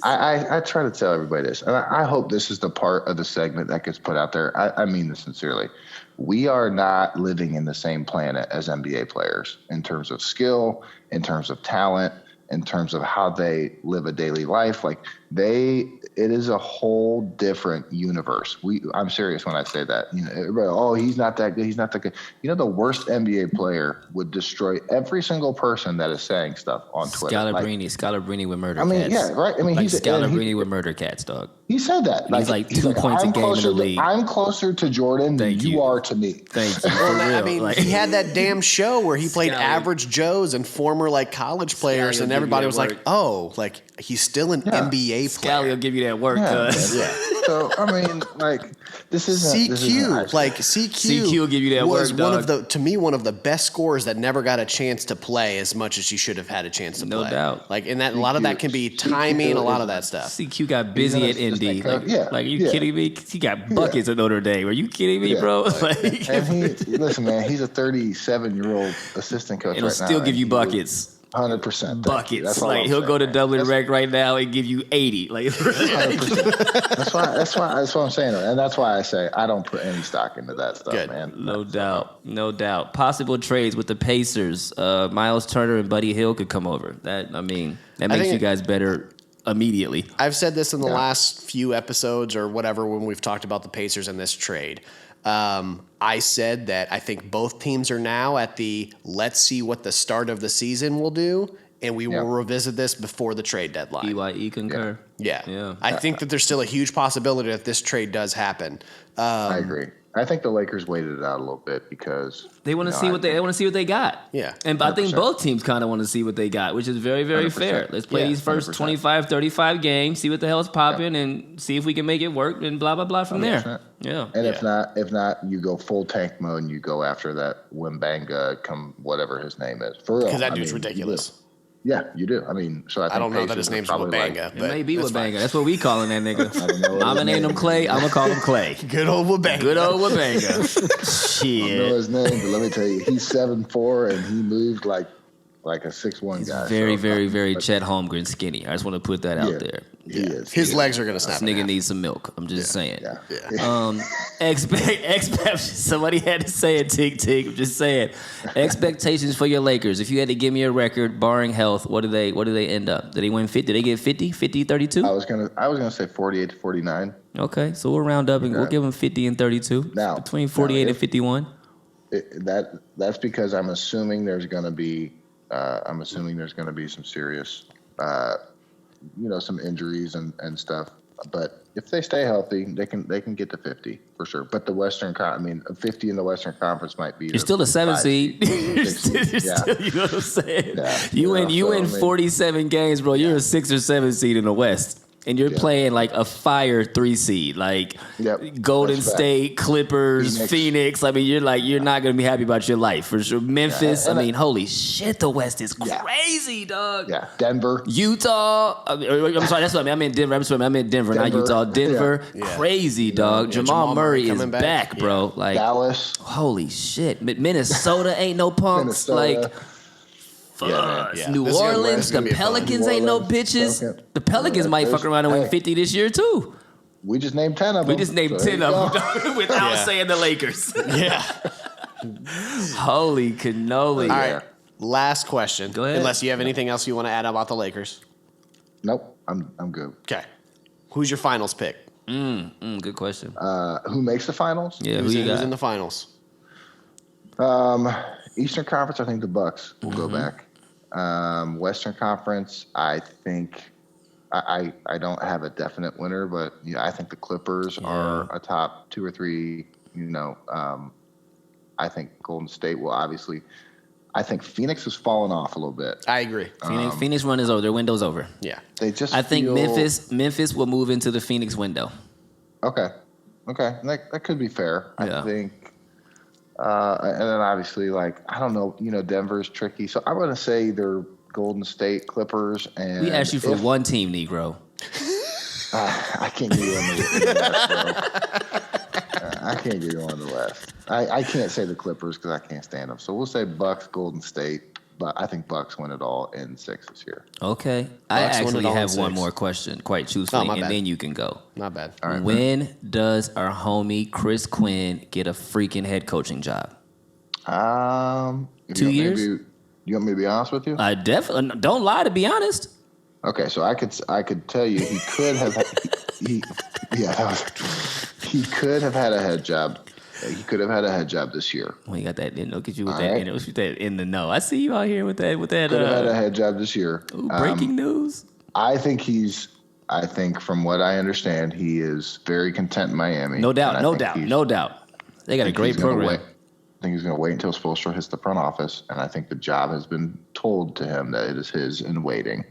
I try to tell everybody this, and I hope this is the part of the segment that gets put out there. I mean this sincerely. We are not living in the same planet as NBA players in terms of skill, in terms of talent, in terms of how they live a daily life. It is a whole different universe. I'm serious when I say that. Everybody, he's not that good. He's not that good. The worst NBA player would destroy every single person that is saying stuff on Twitter. Scalabrine with murder cats. Yeah, right. I mean, he's Scalabrine with murder cats, dog. He said that. He's like 2 points a game in the league. I'm closer to Jordan than you are to me. Thank you. I mean, he had that damn show where he played average Joes and former college players, and everybody was like, he's still an NBA player. Scally will give you that work, cuz. Yeah. So I mean, this isn't CQ. CQ will give you that was work, dog. one of the best scorers that never got a chance to play as much as she should have had a chance to play. No doubt. And that a lot of that can be timing, a lot lot of that stuff. CQ got busy at Indy. Are you kidding me? He got buckets at Notre Dame. Are you kidding me, bro? Listen, man, he's a 37-year-old assistant coach. It'll still give you buckets. 100% buckets. He'll go to Dublin Rec right now and give you 80. 100%. That's what I'm saying, and that's why I say I don't put any stock into that stuff, man. No doubt. Possible trades with the Pacers. Miles Turner and Buddy Hield could come over. That makes you guys better immediately. I've said this in the last few episodes or whatever when we've talked about the Pacers and this trade. I said that I think both teams are now at the let's see what the start of the season will do, and we will revisit this before the trade deadline. BYE concur. Yeah. I think that there's still a huge possibility that this trade does happen. I agree. I think the Lakers waited it out a little bit because they want to see what they want to see what they got. Yeah. And I think both teams kind of want to see what they got, which is very, very fair. Let's play these first 25, 35 games, see what the hell's popping, and see if we can make it work, and blah, blah, blah from there. Yeah. And if not, you go full tank mode and you go after that Wembanga, whatever his name is. For real. Because that dude's ridiculous. Yeah, you do. I mean, so I don't know that his name's Wembanga. It may be Wembanga. That's what we calling that nigga. I don't know. Mama named him Clay. I'm going to call him Clay. Good old Wembanga. Good old Wembanga. I don't know his name, but let me tell you, he's 7'4", and he moved like a 6'1" guy. Very Chet Holmgren skinny. I just want to put that out there. He is. His legs are going to snap. This nigga needs some milk. I'm just saying. Yeah. Somebody had to say it, Tick. I'm just saying. Expectations for your Lakers. If you had to give me a record, barring health, what do they end up? Did they win 50? Did they get 50? 50, 32? I was gonna say 48 to 49. Okay, so we'll round up and we'll give them 50 and 32. Now, between 48 and 51. That's because I'm assuming there's gonna be some serious some injuries and stuff. But if they stay healthy, they can get to 50 for sure. But the 50 in the Western Conference might be. You're still a 7 seed. You're still, you know what I'm saying? Yeah. You win 47 games, bro. You're a 6 or 7 seed in the West. And you're playing like a fire 3 seed, like Golden State, Clippers, Phoenix. I mean, you're not gonna be happy about your life for sure. Memphis. Holy shit, the West is crazy, dog. Yeah, Denver, Utah. I'm sorry, that's what I mean. I meant Denver. I meant Denver, not Utah. Denver, crazy dog. Jamal Murray is back, bro. Like Dallas. Holy shit, Minnesota ain't no punks. Like. New Orleans, the Pelicans ain't no bitches. The Pelicans might fuck around and win 50 this year too. We just named 10 of them. We just named 10 of them without saying the Lakers. Yeah. Holy cannoli. All right. Last question. Go ahead. Unless you have anything else you want to add about the Lakers. Nope. I'm good. Okay. Who's your finals pick? Good question. Who makes the finals? Yeah, who's in the finals? Eastern Conference, I think the Bucks will go back. Western Conference, I think I don't have a definite winner, but I think the Clippers are a top 2 or 3. I think Golden State will obviously. I think Phoenix has fallen off a little bit. I agree. Phoenix run is over. Their window's over. Yeah, I think Memphis will move into the Phoenix window. Okay, that could be fair. I think. And then obviously, I don't know, Denver's tricky. So I'm going to say they're Golden State, Clippers, and... We asked you for one team, Negro. I can't get you on the West, bro. I can't get you on the West. I can't say the Clippers because I can't stand them. So we'll say Bucks, Golden State. But I think Bucks win it all in 6 this year. Okay. I actually have one more question, quite truthfully, and then you can go. Not bad. All right, when does our homie Chris Quinn get a freaking head coaching job? 2 years? You want me to be honest with you? I definitely don't lie. To be honest. Okay, so I could tell you he could have. He could have had a head job. He could have had a head job this year. Well, you got that. Look at you with that. With that in the know. I see you out here with that. Could have had a head job this year. Ooh, breaking news. I think from what I understand, he is very content in Miami. No doubt. They got a great program. I think he's going to wait until Spoelstra hits the front office, and I think the job has been told to him that it is his in waiting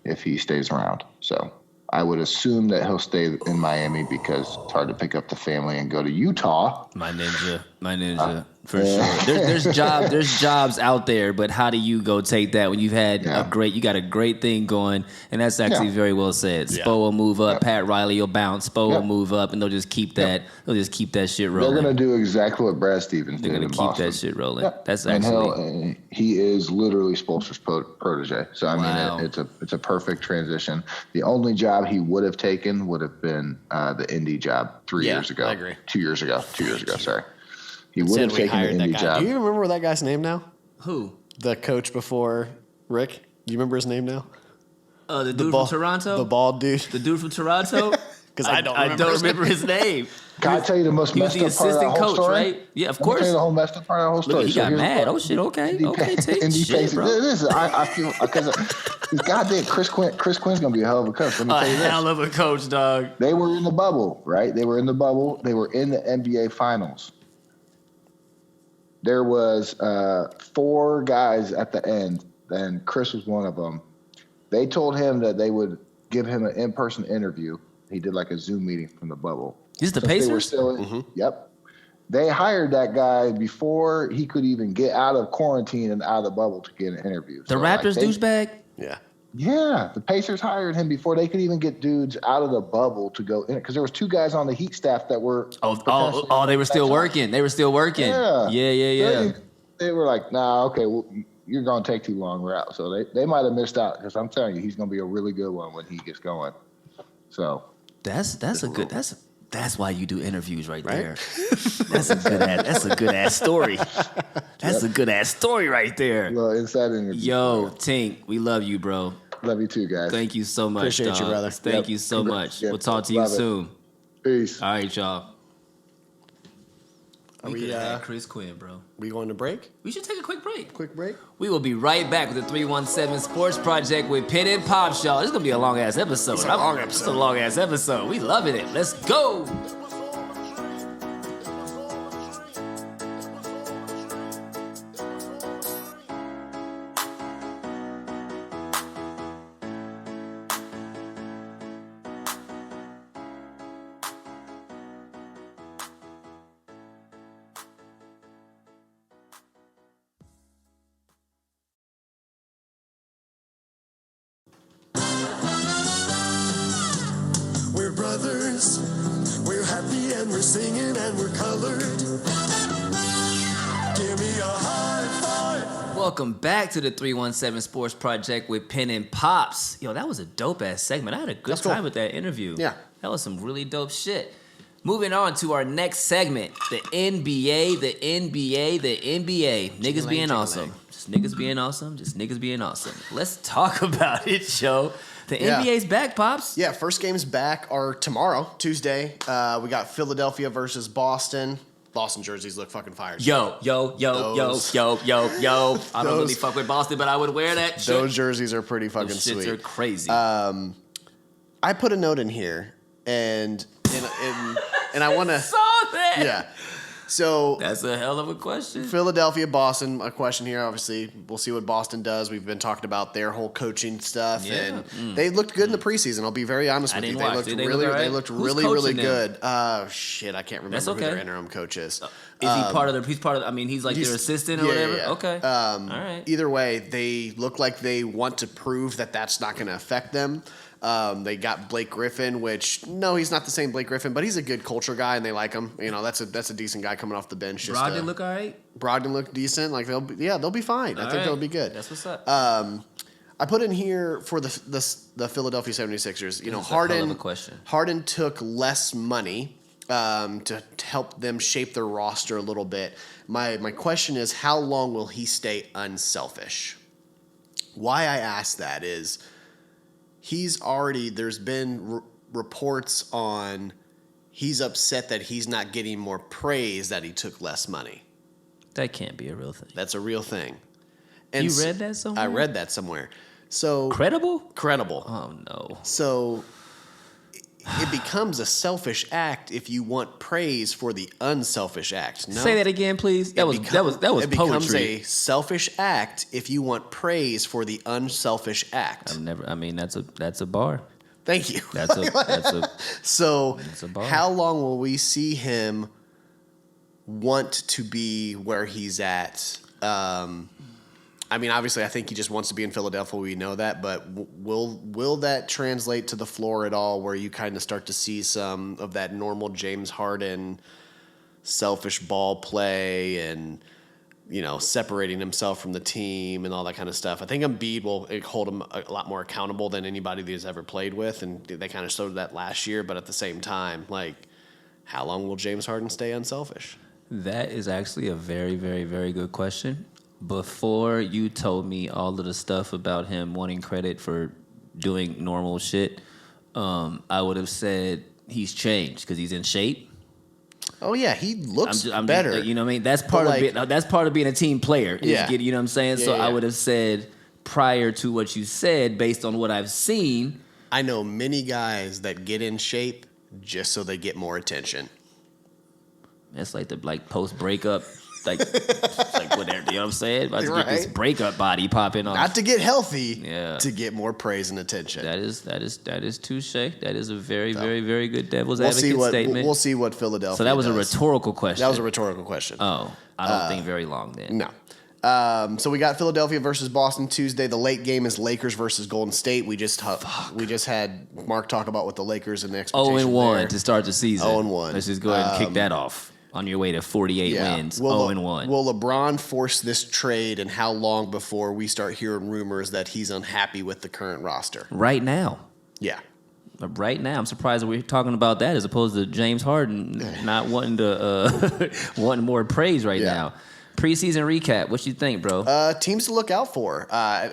if he stays around. So I would assume that he'll stay in Miami because it's hard to pick up the family and go to Utah. My ninja, for sure. There's jobs out there, but how do you go take that when you've had you got a great thing going, and that's actually very well said. Spo will move up, Pat Riley will bounce, Spo will move up, and they'll just keep that. They'll just keep that shit rolling. They're gonna do exactly what Brad Stevens did. They're gonna keep that shit rolling. That's actually. He is literally Spoelstra's protege. So I mean, it's a perfect transition. The only job he would have taken would have been the Indy job 3 years ago. I agree. 2 years ago. 2 years ago. Sorry. He would have taken the Indy job. Do you remember that guy's name now? Who? The coach before Rick. Do you remember his name now? The dude from Toronto? The bald dude. The dude from Toronto? Because I don't remember his name. Can I tell you the most messed up part of that whole story? Right? Yeah, of course. Let me tell you the whole messed up part of that whole story. Look, he got mad. Oh shit. Okay. Take shit, bro. Listen, I feel because this goddamn Chris Quinn's gonna be a hell of a coach. Let me tell you this. A hell of a coach, dog. They were in the bubble, right? They were in the bubble. They were in the NBA Finals. There was 4 guys at the end, and Chris was one of them. They told him that they would give him an in-person interview. He did like a Zoom meeting from the bubble. This is the Pacers? They were still in, Yep. They hired that guy before he could even get out of quarantine and out of the bubble to get an interview. The Raptors douchebag? Yeah. Yeah, the Pacers hired him before they could even get dudes out of the bubble to go in. Because there was 2 guys on the Heat staff that were they were still working. They were still working. Yeah. They were like, nah, okay, well, you're going to take too long. We're out. So they might have missed out because I'm telling you, he's going to be a really good one when he gets going. So that's why you do interviews right there. That's a good ass story. That's a good ass story right there. Well, inside interview. Yo, Tink, we love you, bro. Love you too, guys. Thank you so much. Appreciate dog. you, brother. Thank you so much. Yep. We'll talk to you Love it. soon. Peace. All right, y'all. Are we could have had Chris Quinn, bro. We going to break? We should take a quick break. Quick break? We will be right back with the 317 Sports Project with Penn Pops, y'all. This is going to be a long-ass episode. It's a long episode. It's a long-ass episode. We loving it. Let's go. We're brothers, we're happy and we're singing and we're colored. Give me a high five. Welcome back to the 317 Sports Project with Penn and Pops. Yo, that was a dope-ass segment. I had a good That's cool. time with that interview. Yeah. That was some really dope shit. Moving on to our next segment, the NBA. Niggas being awesome. Just niggas being awesome. Just niggas being awesome. Let's talk about it, Joe. The NBA's back, Pops. Yeah, first games back are tomorrow, Tuesday. We got Philadelphia versus Boston. Boston jerseys look fucking fire. Yo. I don't really fuck with Boston, but I would wear that shit. Those jerseys are pretty fucking Those shits sweet. are crazy. I put a note in here, and I want to. Saw that. Yeah. So That's a hell of a question. Philadelphia, Boston. A question here, obviously. We'll see what Boston does. We've been talking about their whole coaching stuff, and they looked good in the preseason. I'll be very honest with you. didn't watch. They Did looked Who's really coaching good. Shit, I can't remember That's who okay. their interim coach is. Is he part of the? He's part of. I mean, he's like their assistant or whatever. Yeah. Okay. All right. Either way, they look like they want to prove that that's not going to affect them. They got Blake Griffin, which no, he's not the same Blake Griffin, but he's a good culture guy and they like him. You know, that's a decent guy coming off the bench. Brogdon look all right. Brogdon look decent. Like they'll be fine. I think they'll be good. That's what's up. I put in here for the Philadelphia 76ers. You know, That's a hell of a question. Harden took less money to help them shape their roster a little bit. My question is, how long will he stay unselfish? Why I ask that is there's been reports on he's upset that he's not getting more praise that he took less money. That can't be a real thing. That's a real thing. And You read that somewhere? I read that somewhere. So Credible? credible. Oh no. So it becomes a selfish act if you want praise for the unselfish act. No? Say that again, please. That was It poetry. becomes a selfish act if you want praise for the unselfish act. That's a bar. Thank you. So That's a bar. how long will we see him want to be where he's at? I mean, obviously, I think he just wants to be in Philadelphia. We know that, but will that translate to the floor at all, where you kind of start to see some of that normal James Harden selfish ball play and, you know, separating himself from the team and all that kind of stuff? I think Embiid will hold him a lot more accountable than anybody that he's ever played with, and they kind of showed that last year. But at the same time, like, how long will James Harden stay unselfish? That is actually a very, very, very good question. Before you told me all of the stuff about him wanting credit for doing normal shit, I would have said he's changed because he's in shape. Oh yeah, he looks better. You know what I mean? That's part of being a team player. Yeah. You know what I'm saying? So Yeah. I would have said prior to what you said, based on what I've seen. I know many guys that get in shape just so they get more attention. That's like the post breakup, like whatever. You know what I'm saying? About to get this breakup body popping off. Not to get healthy, yeah. To get more praise and attention. That is touche. That is a very, very, very good devil's advocate statement. We'll see what Philadelphia. So that was does. a rhetorical question. That was a rhetorical question. Oh, I don't think very long then. No. So we got Philadelphia versus Boston Tuesday. The late game is Lakers versus Golden State. We just had Mark talk about what the Lakers and the expectation 0-1 to start the season. 0-1. Let's just go ahead and kick that off. On your way to 48 wins, 0-1. Will LeBron force this trade, and how long before we start hearing rumors that he's unhappy with the current roster? Right now. Yeah. Right now. I'm surprised that we're talking about that as opposed to James Harden not wanting to wanting more praise now. Preseason recap. What you think, bro? Teams to look out for.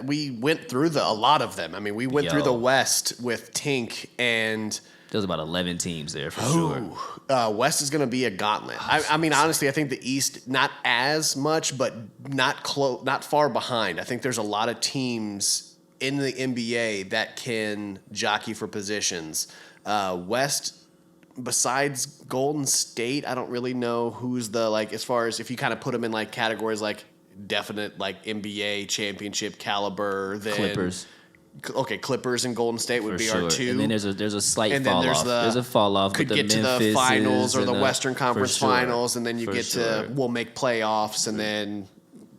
We went through a lot of them. I mean, we went through the West with Tink and... There's about 11 teams there for sure. West is going to be a gauntlet. I mean, honestly, I think the East not as much, but not far behind. I think there's a lot of teams in the NBA that can jockey for positions. West, besides Golden State, I don't really know who's the as far as if you kind of put them in categories definite NBA championship caliber. Then Clippers. Okay, Clippers and Golden State would be our two. And then there's a slight fall off. There's a fall off. Could get to the finals or the Western Conference finals, and then you get to we'll make playoffs, and then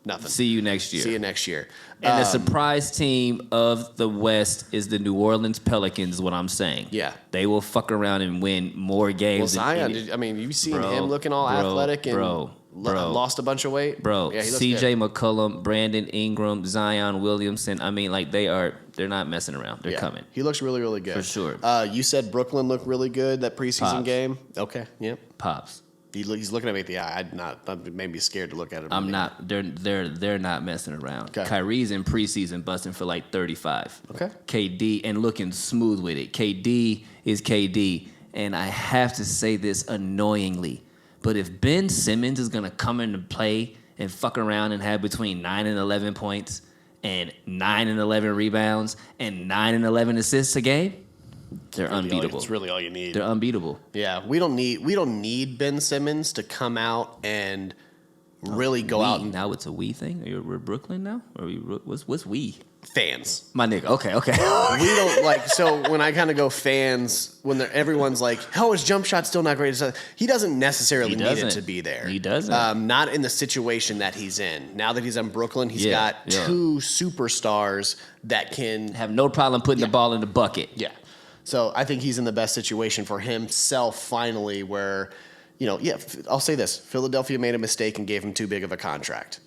nothing. See you next year. And the surprise team of the West is the New Orleans Pelicans, is what I'm saying. Yeah. They will fuck around and win more games. Well, Zion, you've seen him looking all athletic and lost a bunch of weight. Bro, yeah, CJ McCollum, Brandon Ingram, Zion Williamson. I mean, they're not messing around. They're coming. He looks really, really good. For sure. You said Brooklyn looked really good, that preseason game. Okay, yep. Pops. He's looking at me with the eye. That made me scared to look at him. I'm not. They're not messing around. Okay. Kyrie's in preseason busting for 35. Okay. KD and looking smooth with it. KD is KD, and I have to say this annoyingly, but if Ben Simmons is gonna come into play and fuck around and have between 9 and 11 points and 9 and 11 rebounds and 9 and 11 assists a game, they're unbeatable. It's really all you need. They're unbeatable. Yeah, we don't need Ben Simmons to come out and really go out and now it's a we thing. We're Brooklyn now. Or what's we? Fans, my nigga. Okay. We don't so when I kind of go fans when everyone's like, "Oh, his jump shot's still not great." He doesn't necessarily need it to be there. He doesn't. Not in the situation that he's in. Now that he's in Brooklyn, he's got two superstars that can have no problem putting the ball in the bucket. Yeah. So I think he's in the best situation for himself finally where, I'll say this. Philadelphia made a mistake and gave him too big of a contract.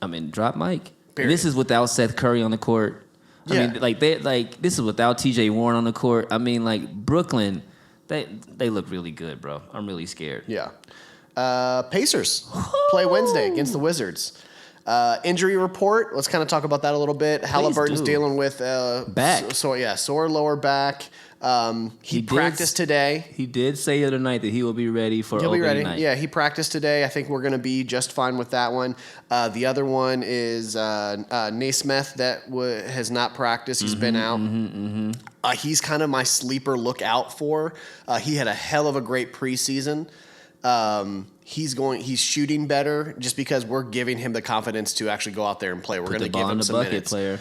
I mean, drop Mike. Period. This is without Seth Curry on the court. I mean, this is without TJ Warren on the court. I mean, Brooklyn, they look really good, bro. I'm really scared. Yeah. Pacers play Wednesday against the Wizards. Injury report. Let's kind of talk about that a little bit. Halliburton's dealing with back. Sore lower back. He practiced today. He did say the other night that he will be ready for opening night. He'll be ready. Yeah, he practiced today. I think we're going to be just fine with that one. The other one is Naismith that has not practiced. He's been out. He's kind of my sleeper look out for. He had a hell of a great preseason. He's shooting better just because we're giving him the confidence to actually go out there and play. We're going to give him some minutes. Player.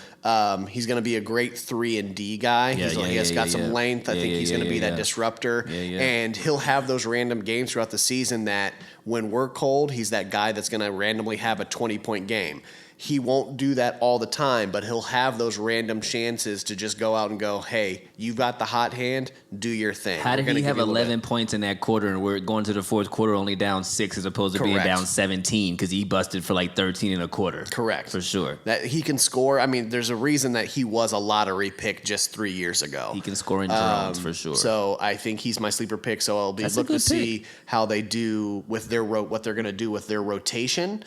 He's going to be a great 3-and-D guy. He has got some length. I think he's going to be that disruptor. And he'll have those random games throughout the season that when we're cold, he's that guy that's going to randomly have a 20-point game. He won't do that all the time, but he'll have those random chances to just go out and go, hey, you've got the hot hand, do your thing. How did he have 11 points in that quarter and we're going to the fourth quarter only down 6 as opposed to being down 17 because he busted for 13 and a quarter? Correct. For sure. That he can score. I mean, there's a reason that he was a lottery pick just 3 years ago. He can score in drones for sure. So I think he's my sleeper pick. So I'll be looking to see how they do with what they're going to do with their rotation.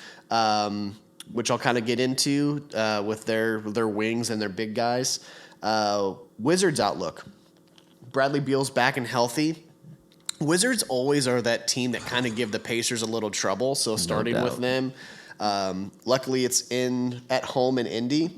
Which I'll kind of get into with their wings and their big guys. Wizards outlook. Bradley Beal's back and healthy. Wizards always are that team that kind of give the Pacers a little trouble. So starting with them, luckily it's at home in Indy.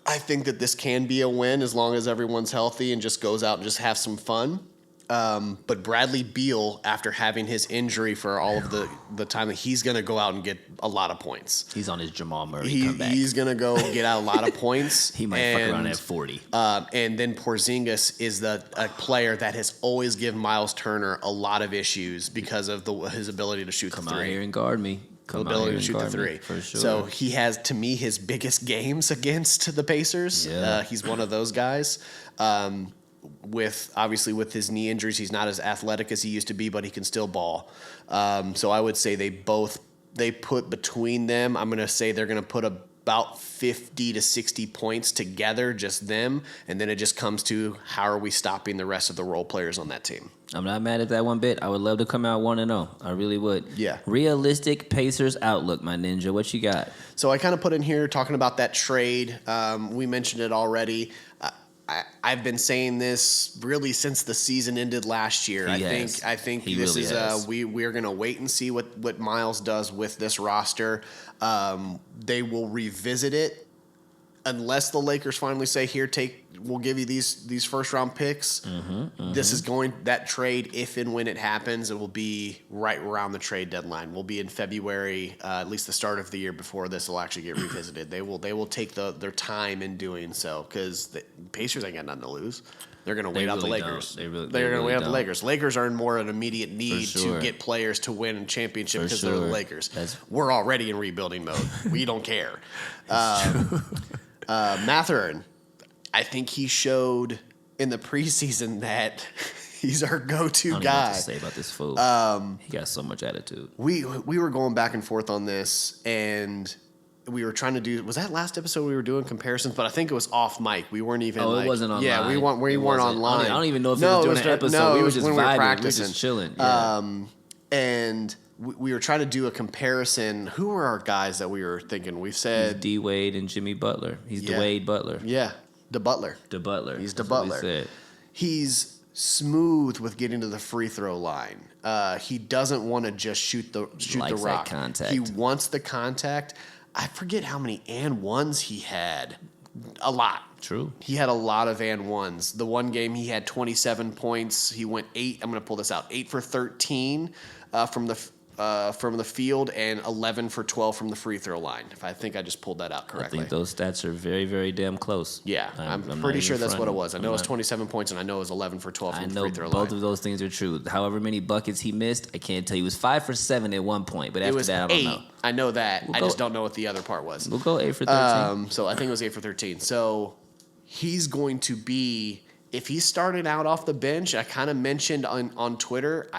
I think that this can be a win as long as everyone's healthy and just goes out and just have some fun. But Bradley Beal, after having his injury for all of the time, he's going to go out and get a lot of points. He's on his Jamal Murray comeback. He's going to go get out a lot of points. He might fuck around at 40. And then Porzingis is a player that has always given Miles Turner a lot of issues because of his ability to shoot the three. Come out here and guard me. Ability to shoot the three. For sure. So he has, to me, his biggest games against the Pacers. Yeah. He's one of those guys. With his knee injuries, he's not as athletic as he used to be, but he can still ball. So I would say they put between them, I'm going to say they're going to put about 50 to 60 points together, just them, and then it just comes to how are we stopping the rest of the role players on that team. I'm not mad at that one bit. I would love to come out 1-0. I really would. Yeah. Realistic Pacers outlook, my ninja. What you got? So I kind of put in here talking about that trade. We mentioned it already. I've been saying this really since the season ended last year. I think this is we're gonna wait and see what Miles does with this roster. They will revisit it unless the Lakers finally say, "Here, we'll give you these first round picks." This is that trade, if and when it happens, it will be right around the trade deadline. We'll be in February, at least the start of the year before this will actually get revisited. They will take their time in doing so because the Pacers ain't got nothing to lose. They're going to wait out the Lakers. They're going to wait out the Lakers. Lakers are in more an immediate need to get players to win a championship because they're the Lakers. We're already in rebuilding mode. We don't care. Mathurin, I think he showed in the preseason that he's our go-to guy. I don't know what to say about this fool. He got so much attitude. We were going back and forth on this, and we were trying to do. Was that last episode we were doing comparisons? But I think it was off mic. We weren't even. It wasn't online. Yeah, we weren't online. I don't even know if we were doing an episode. We were just when vibing. We were practicing. We were just chilling. Yeah. And we were trying to do a comparison. Who were our guys that we were thinking? We've said D Wade and Jimmy Butler. He's Dwayne Butler. Yeah, the Butler. He's the Butler. He's smooth with getting to the free throw line. He doesn't want to just shoot the rock. That contact. He wants the contact. I forget how many and ones he had. A lot. True. He had a lot of and ones. The one game he had 27 points. He went 8. I'm going to pull this out. 8 for 13 from the field and 11 for 12 from the free throw line. I think I just pulled that out correctly. I think those stats are very, very damn close. Yeah, I'm pretty sure that's what it was. I know it was 27 points, and I know it was 11 for 12 from the free throw line. Both of those things are true. However many buckets he missed, I can't tell you. It was 5 for 7 at one point, but after that, I don't know. I know that. I just don't know what the other part was. We'll go 8 for 13. So I think it was 8 for 13. So he's going to be, if he's starting out off the bench, I kind of mentioned on Twitter,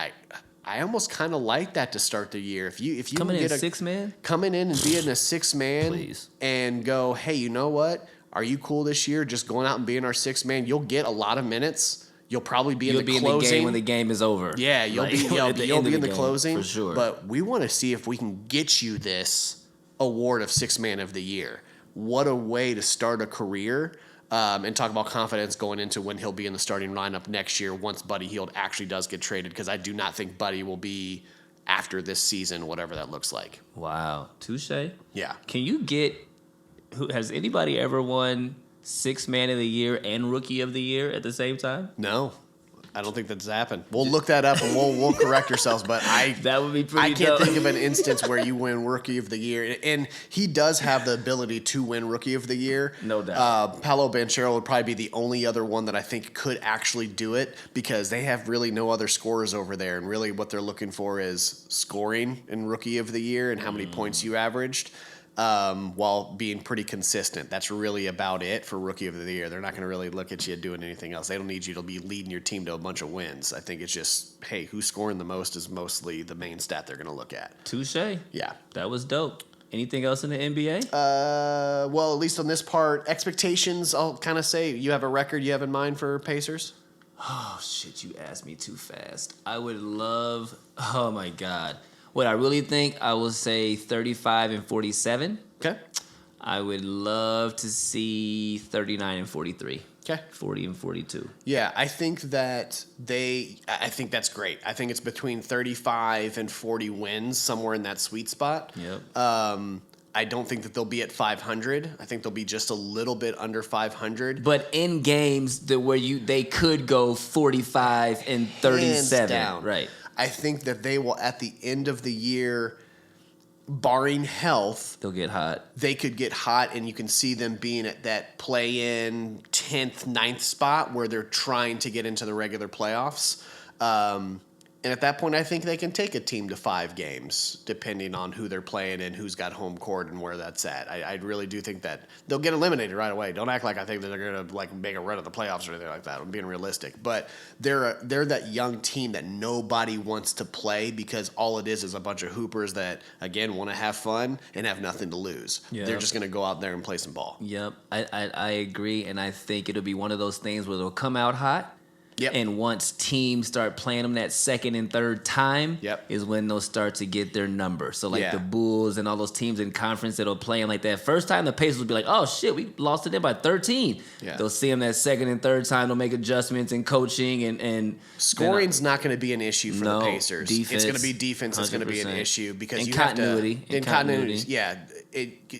I almost kind of like that to start the year. If you coming in 6-man, coming in and being a 6-man, and go, hey, you know what? Are you cool this year? Just going out and being our 6-man, you'll get a lot of minutes. You'll probably be in the closing. In the game when the game is over. Yeah, you'll be in the closing for sure. But we want to see if we can get you this award of 6-man of the year. What a way to start a career. And talk about confidence going into when he'll be in the starting lineup next year once Buddy Hield actually does get traded, because I do not think Buddy will be after this season, whatever that looks like. Wow. Touche. Yeah. Can you has anybody ever won 6-man of the year and rookie of the year at the same time? No. I don't think that's happened. We'll look that up and we'll correct ourselves. But that would be pretty. I can't think of an instance where you win Rookie of the Year, and he does have the ability to win Rookie of the Year. No doubt. Paolo Banchero would probably be the only other one that I think could actually do it, because they have really no other scorers over there, and really what they're looking for is scoring in Rookie of the Year and how many points you averaged. While being pretty consistent. That's really about it for Rookie of the Year. They're not going to really look at you doing anything else. They don't need you to be leading your team to a bunch of wins. I think it's just, hey, who's scoring the most is mostly the main stat they're going to look at. Touche. Yeah. That was dope. Anything else in the NBA? Well, at least on this part, expectations, I'll kind of say, you have a record you have in mind for Pacers? Oh, shit, you asked me too fast. I would love, oh my God. What I really think, I will say 35 and 47. Okay. I would love to see 39 and 43. Okay. 40 and 42. Yeah, I think that's great. I think it's between 35 and 40 wins, somewhere in that sweet spot. Yep. I don't think that they'll be at 500. I think they'll be just a little bit under 500. But in games where they could go 45 and 37. Hands down. Right. I think that they will, at the end of the year, barring health, they'll get hot. They could get hot, and you can see them being at that play-in 10th, 9th spot where they're trying to get into the regular playoffs. And at that point, I think they can take a team to 5 games, depending on who they're playing and who's got home court and where that's at. I really do think that they'll get eliminated right away. Don't act like I think that they're going to make a run at the playoffs or anything like that. I'm being realistic. But they're that young team that nobody wants to play because all it is a bunch of hoopers that, again, want to have fun and have nothing to lose. Yep. They're just going to go out there and play some ball. Yep, I agree, and I think it'll be one of those things where they'll come out hot. Yep. And once teams start playing them that second and third time, is when they'll start to get their number. So the Bulls and all those teams in conference that'll play them like that first time, the Pacers will be like, oh shit, we lost to them by 13. Yeah. They'll see them that second and third time. They'll make adjustments in coaching and scoring's not going to be an issue for the Pacers. Defense, it's going to be defense. It's going to be an issue because you continuity. Have to continuity. Yeah,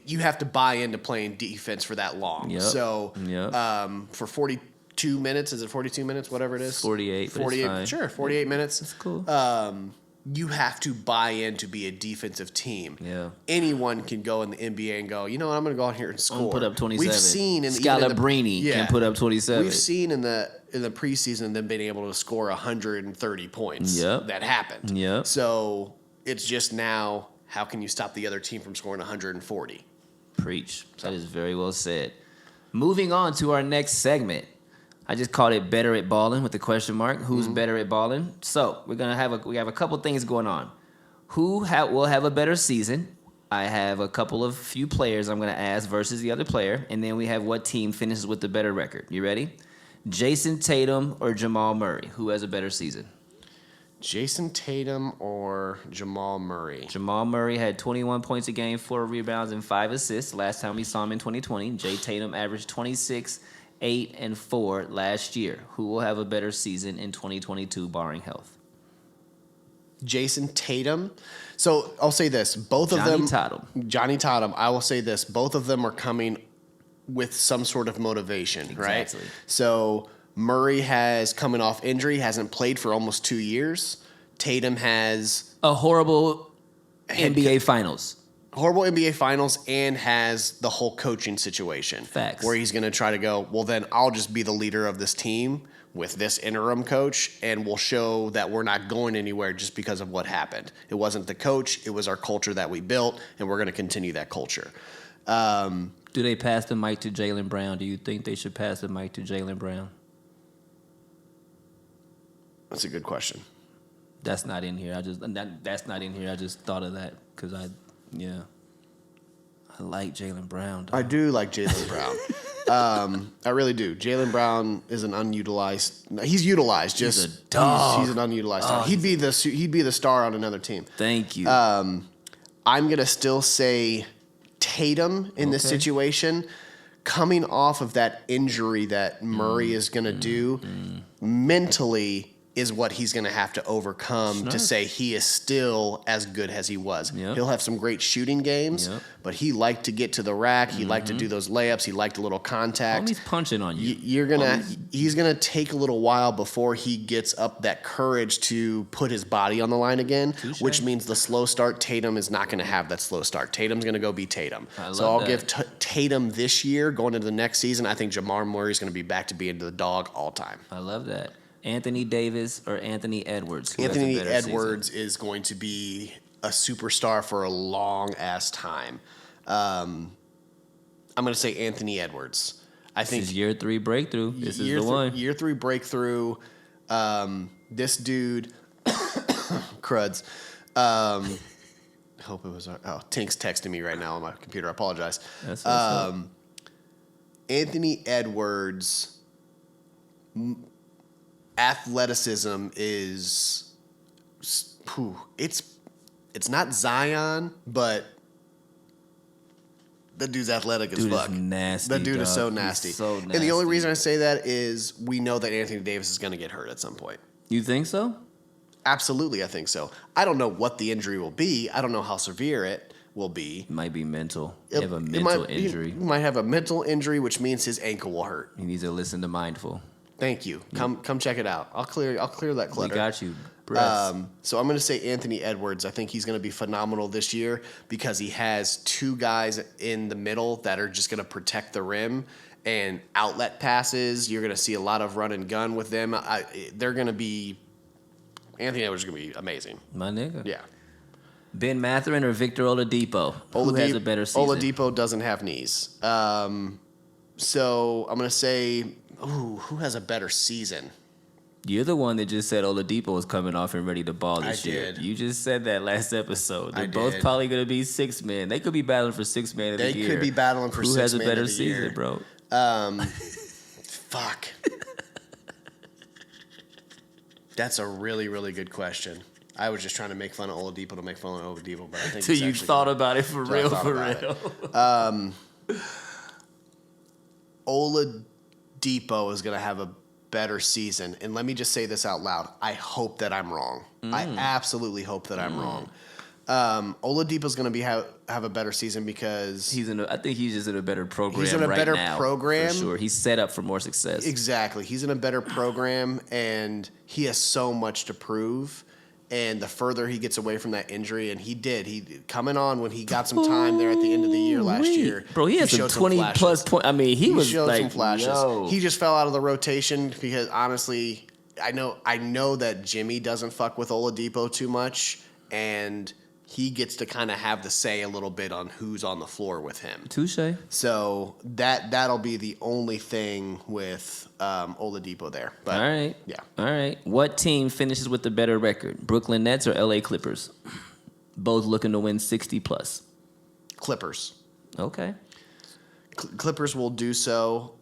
you have to buy into playing defense for that long. Yep. So for 42 minutes, is it 42 minutes, whatever it is? 48. 48, sure, 48 minutes. That's cool. You have to buy in to be a defensive team. Yeah. Anyone can go in the NBA and go, you know what, I'm going to go out here and score. Put up 27. We've seen Scalabrine can put up 27. We've seen in the preseason them being able to score 130 points. Yep. That happened. Yep. So it's just now, how can you stop the other team from scoring 140? Preach. That is very well said. Moving on to our next segment. I just called it Better at Ballin with the question mark. Who's better at ballin'? So we have a couple things going on. Who will have a better season? I have a few players I'm going to ask versus the other player. And then we have what team finishes with the better record. You ready? Jason Tatum or Jamal Murray? Who has a better season? Jason Tatum or Jamal Murray? Jamal Murray had 21 points a game, 4 rebounds, and 5 assists. Last time we saw him in 2020. Jay Tatum averaged 26, 8, and 4 last year. Who will have a better season in 2022, barring health? Jason Tatum. So I'll say this: both of them. Johnny Tatum. I will say this: both of them are coming with some sort of motivation, right? So Murray has coming off injury, hasn't played for almost 2 years. Tatum has a horrible NBA Finals. Horrible NBA Finals, and has the whole coaching situation. Facts. Where he's going to try to go, well, then I'll just be the leader of this team with this interim coach, and we'll show that we're not going anywhere just because of what happened. It wasn't the coach. It was our culture that we built, and we're going to continue that culture. Do they pass the mic to Jaylen Brown? Do you think they should pass the mic to Jaylen Brown? That's a good question. That's not in here. That's not in here. I just thought of that because I like Jaylen Brown. I do like Jaylen Brown. I really do. Jaylen Brown is an unutilized. He's utilized. He's a dog. He's an unutilized star. He'd be the star on another team. Thank you. I'm gonna still say Tatum in this situation, coming off of that injury that Murray is gonna do mentally. Is what he's going to have to overcome to say he is still as good as he was. Yep. He'll have some great shooting games, but he liked to get to the rack. He liked to do those layups. He liked a little contact. He's punching on you. He's gonna take a little while before he gets up that courage to put his body on the line again, which means the slow start. Tatum is not going to have that slow start. Tatum's going to go be Tatum. I'll give Tatum this year, going into the next season. I think Jamal Murray is going to be back to being the dog all time. I love that. Anthony Davis or Anthony Edwards? Anthony Edwards is going to be a superstar for a long-ass time. I'm going to say Anthony Edwards. This is year 3 breakthrough. This is the one. Year 3 breakthrough. This dude, cruds. Hope it was. Tink's texting me right now on my computer. I apologize. That's what's up. Anthony Edwards. Athleticism is, it's not Zion, but That dude's athletic as Dude fuck. is nasty. That dude is so He's nasty. so nasty. And the only reason I say that is we know that Anthony Davis is going to get hurt at some point. You think so? Absolutely, I think so. I don't know what the injury will be. I don't know how severe it will be. It might be mental. He have a mental injury. He might have a mental injury, which means his ankle will hurt. He needs to listen to Mindful. Thank you. Come check it out. I'll clear that clutter. We got you. So I'm going to say Anthony Edwards. I think he's going to be phenomenal this year because he has two guys in the middle that are just going to protect the rim and outlet passes. You're going to see a lot of run and gun with them. They're going to be Anthony Edwards is going to be amazing. My nigga. Yeah. Ben Mathurin or Victor Oladipo? Who has a better season? Oladipo doesn't have knees. So I'm going to say, who has a better season? You're the one that just said Oladipo was coming off and ready to ball this I year. did. You just said that last episode. They're I both did. probably going to be 6 men. They could be battling for 6 man of the year. They could be battling for Who 6 has a man better of the season, year. bro? Fuck. That's a really, really good question. I was just trying to make fun of Oladipo to make fun of Oladipo, but I think Till he's you actually thought gonna- about it for till I real, thought for about real. Oladipo is going to have a better season. And let me just say this out loud. I hope that I'm wrong. I absolutely hope that I'm wrong. Oladipo's going to have a better season because I think he's just in a better program. He's in a right better now, program. for sure. He's set up for more success. exactly. He's in a better program and he has so much to prove. And the further he gets away from that injury, and he coming on when he got some time there at the end of the year last year. Bro, he had some showed 20 flashes. plus point. I mean, he was showed like, some flashes. yo. He just fell out of the rotation because honestly, I know that Jimmy doesn't fuck with Oladipo too much, and he gets to kind of have the say a little bit on who's on the floor with him. Touche. So that'll be the only thing with Oladipo there. But, All right. Yeah. All right. What team finishes with the better record? Brooklyn Nets or LA Clippers? Both looking to win 60 plus. Clippers. Okay. Clippers will do so.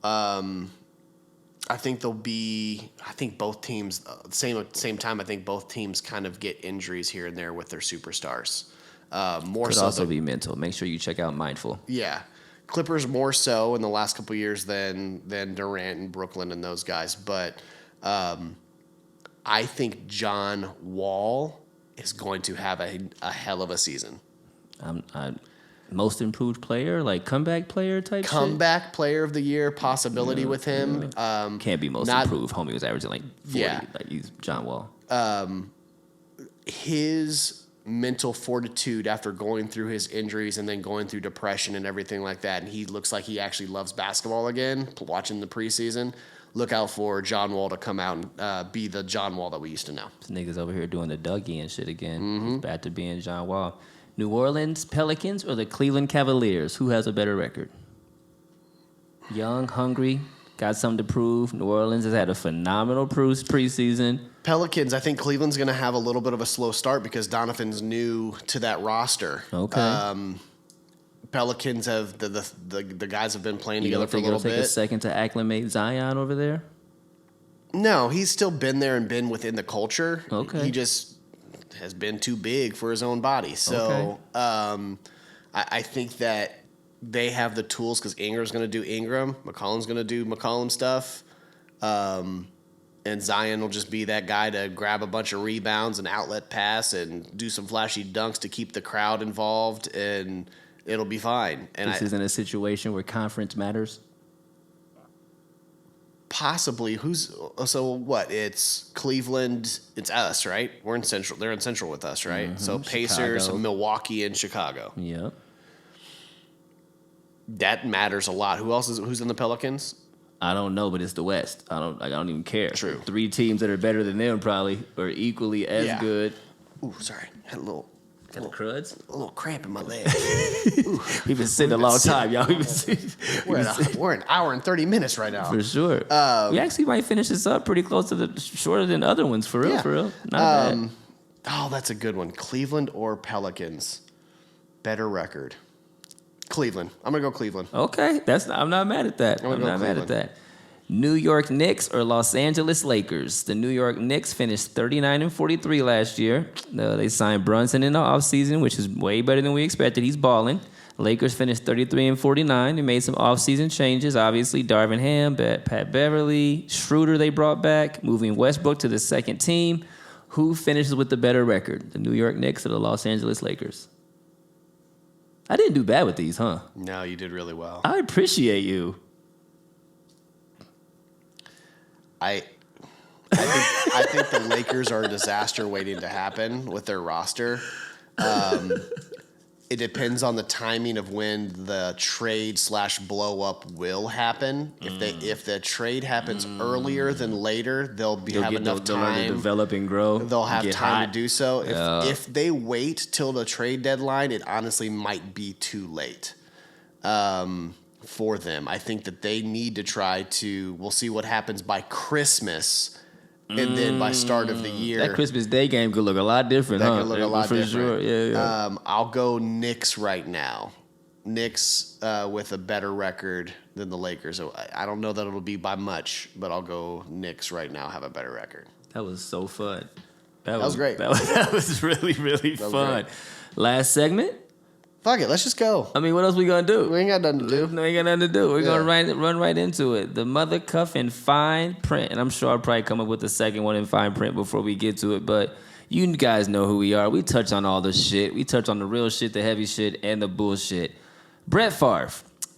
I think both teams same time. I think both teams kind of get injuries here and there with their superstars. More Could so also be mental. Make sure you check out Mindful. yeah, Clippers more so in the last couple of years than Durant and Brooklyn and those guys. But I think John Wall is going to have a hell of a season. Most improved player, like comeback player type Comeback player of the year possibility with him. shit? Can't be most not- improved. Homie was averaging like 40. Yeah. Like he's John Wall. His mental fortitude after going through his injuries and then going through depression and everything like that, and he looks like he actually loves basketball again, watching the preseason. Look out for John Wall to come out and be the John Wall that we used to know. This nigga's over here doing the Dougie and shit again. Mm-hmm. He's back to being John Wall. New Orleans Pelicans or the Cleveland Cavaliers? Who has a better record? Young, hungry, got something to prove. New Orleans has had a phenomenal preseason. Pelicans, I think Cleveland's going to have a little bit of a slow start because Donovan's new to that roster. Okay. Pelicans have the guys have been playing You together don't for a think little it'll take a bit. second to acclimate Zion over there? No, he's still been there and been within the culture. Okay. He just has been too big for his own body. So I think that they have the tools because Ingram's going to do Ingram, McCollum's going to do McCollum stuff, and Zion will just be that guy to grab a bunch of rebounds and outlet pass and do some flashy dunks to keep the crowd involved, and it'll be fine. And This isn't a situation where conference matters? possibly so what? It's Cleveland. It's us, right? We're in Central. They're in Central with us, right? So Pacers, Chicago. Milwaukee, and Chicago. Yep. That matters a lot. Who's in the Pelicans? I don't know, but it's the West. I don't even care. True. 3 teams that are better than them probably or equally as Yeah. good. Ooh, sorry, had a little Cruds. cramp in my leg. We've been sitting a long time, y'all. We're an hour and 30 minutes right now. For sure. We actually might finish this up pretty close to shorter than other ones. For real, Yeah. for real. Not bad. Oh, that's a good one. Cleveland or Pelicans? Better record. Cleveland. I'm gonna go Cleveland. Okay, I'm not mad at that. I'm I'm gonna not go mad at Cleveland. that. New York Knicks or Los Angeles Lakers? The New York Knicks finished 39-43 last year. They signed Brunson in the offseason, which is way better than we expected. He's balling. Lakers finished 33-49. They made some offseason changes. Obviously, Darvin Ham, Pat Beverly, Schroeder they brought back, moving Westbrook to the second team. Who finishes with the better record, the New York Knicks or the Los Angeles Lakers? I didn't do bad with these, huh? No, you did really well. I appreciate you. I think the Lakers are a disaster waiting to happen with their roster. It depends on the timing of when the trade / blow up will happen. If the trade happens earlier than later, they'll have enough time to develop and grow. They'll have time to do so. If they wait till the trade deadline, it honestly might be too late for them. I think that they need to try to. We'll see what happens by Christmas. And then by start of the year, that Christmas Day game could look a lot different. That could look a lot different. Sure. Yeah. I'll go Knicks right now. Knicks with a better record than the Lakers. So I don't know that it'll be by much, but I'll go Knicks right now. Have a better record. That was so fun. That was great. That was really fun. Last segment. Fuck it, let's just go. I mean, what else we gonna do? We ain't got nothing to do. No, we ain't got nothing to do. We're gonna run right into it. The mother cuff in fine print, and I'm sure I'll probably come up with the second one in fine print before we get to it. But you guys know who we are. We touch on all the shit. We touch on the real shit, the heavy shit, and the bullshit. Brett Favre,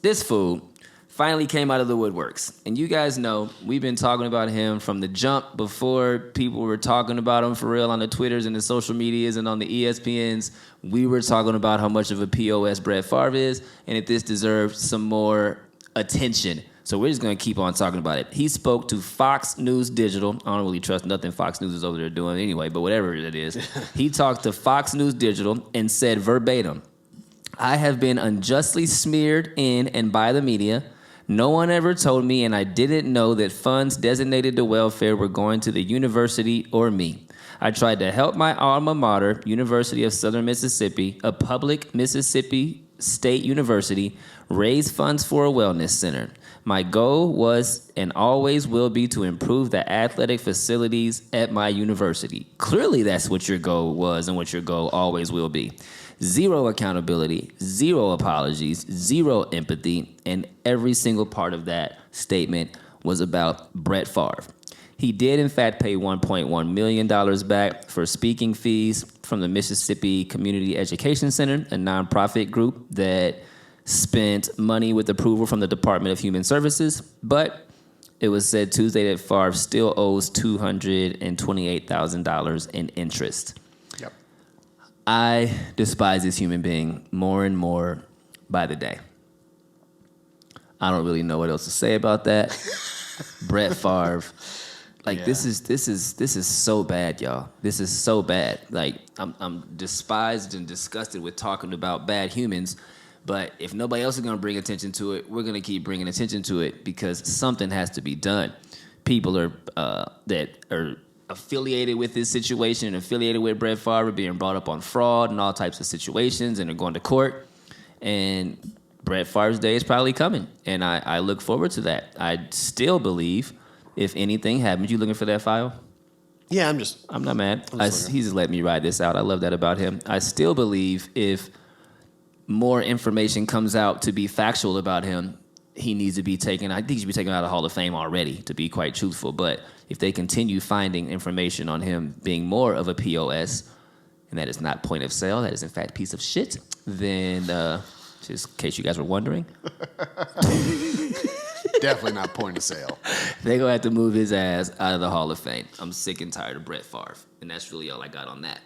this fool, finally came out of the woodworks. And you guys know we've been talking about him from the jump before people were talking about him for real on the Twitters and the social medias and on the ESPNs. We were talking about how much of a POS Brett Favre is and if this deserves some more attention. So we're just going to keep on talking about it. He spoke to Fox News Digital. I don't really trust nothing Fox News is over there doing anyway, but whatever it is. He talked to Fox News Digital and said verbatim, "I have been unjustly smeared in and by the media. No one ever told me, and I didn't know that funds designated to welfare were going to the university or me. I tried to help my alma mater, University of Southern Mississippi, a public Mississippi State University, raise funds for a wellness center. My goal was and always will be to improve the athletic facilities at my university." Clearly, that's what your goal was and what your goal always will be. Zero accountability, zero apologies, zero empathy, and every single part of that statement was about Brett Favre. He did, in fact, pay $1.1 million back for speaking fees from the Mississippi Community Education Center, a nonprofit group that spent money with approval from the Department of Human Services, but it was said Tuesday that Favre still owes $228,000 in interest. Yep. I despise this human being more and more by the day. I don't really know what else to say about that. Brett Favre, this is so bad, y'all. This is so bad. Like I'm despised and disgusted with talking about bad humans, but if nobody else is going to bring attention to it, we're going to keep bringing attention to it because something has to be done. People are that are affiliated with this situation and affiliated with Brett Favre being brought up on fraud and all types of situations and are going to court. And Brett Favre's day is probably coming. And I look forward to that. I still believe if anything happens, you looking for that file? Yeah, I'm not mad. He just let me ride this out. I love that about him. I still believe if more information comes out to be factual about him, he needs to be taken. I think he should be taken out of the Hall of Fame already, to be quite truthful. But if they continue finding information on him being more of a POS, and that is not point of sale, that is in fact piece of shit, then just in case you guys were wondering, definitely not point of sale. They're going to have to move his ass out of the Hall of Fame. I'm sick and tired of Brett Favre, and that's really all I got on that.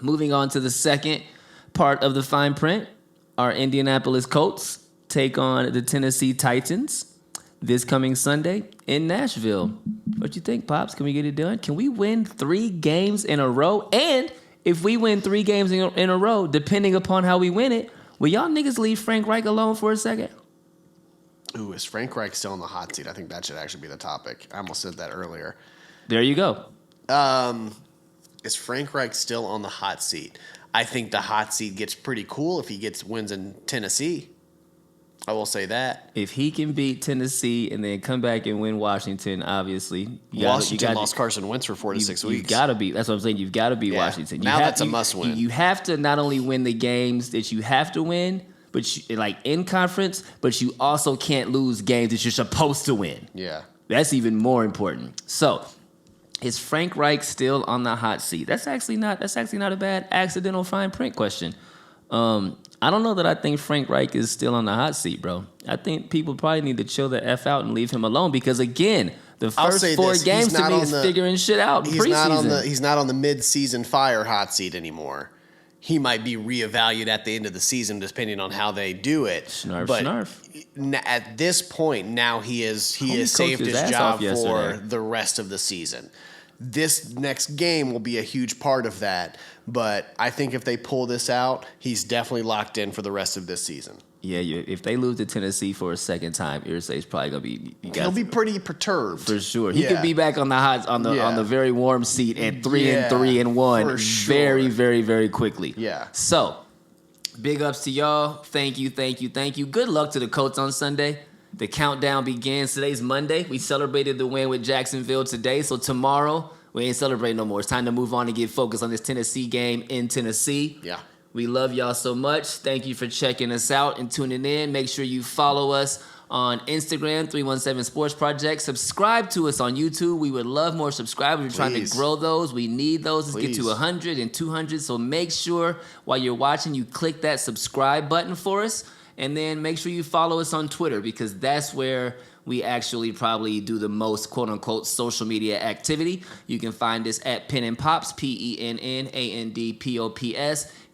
Moving on to the second part of the fine print, our Indianapolis Colts take on the Tennessee Titans this coming Sunday in Nashville. What you think, Pops? Can we get it done? Can we win 3 games in a row? And if we win 3 games in a row, depending upon how we win it, will y'all niggas leave Frank Reich alone for a second? Ooh, is Frank Reich still on the hot seat? I think that should actually be the topic. I almost said that earlier. There you go. Is Frank Reich still on the hot seat? I think the hot seat gets pretty cool if he wins in Tennessee. I will say that. If he can beat Tennessee and then come back and win Washington, obviously. Washington lost Carson Wentz for 4 to 6 weeks. You've got to beat. That's what I'm saying. You've got to beat Washington. Now that's a must win. You have to not only win the games that you have to win, but like in conference, but you also can't lose games that you're supposed to win. Yeah. That's even more important. So, is Frank Reich still on the hot seat? That's actually not a bad accidental fine print question. I don't know that I think Frank Reich is still on the hot seat, bro. I think people probably need to chill the F out and leave him alone because, again, the first 4 games to me is figuring shit out in preseason. He's not on the mid-season fire hot seat anymore. He might be reevaluated at the end of the season depending on how they do it. Snarf. At this point, now he has saved his job for the rest of the season. This next game will be a huge part of that, but I think if they pull this out, he's definitely locked in for the rest of this season. Yeah, if they lose to Tennessee for a second time, Irsay's probably gonna be. He'll be pretty perturbed for sure. He could be back on the very warm seat at 3-3-1 very, very, very quickly. Yeah. So, big ups to y'all. Thank you. Good luck to the Colts on Sunday. The countdown begins. Today's Monday. We celebrated the win with Jacksonville today. So tomorrow we ain't celebrating no more. It's time to move on and get focused on this Tennessee game in Tennessee. Yeah. We love y'all so much. Thank you for checking us out and tuning in. Make sure you follow us on Instagram, 317 Sports Project. Subscribe to us on YouTube. We would love more subscribers. We're trying to grow those. We need those. Let's get to 100 and 200. So make sure while you're watching, you click that subscribe button for us. And then make sure you follow us on Twitter because that's where we actually probably do the most quote-unquote social media activity. You can find us at Penn Pops, PENNANDPOPS.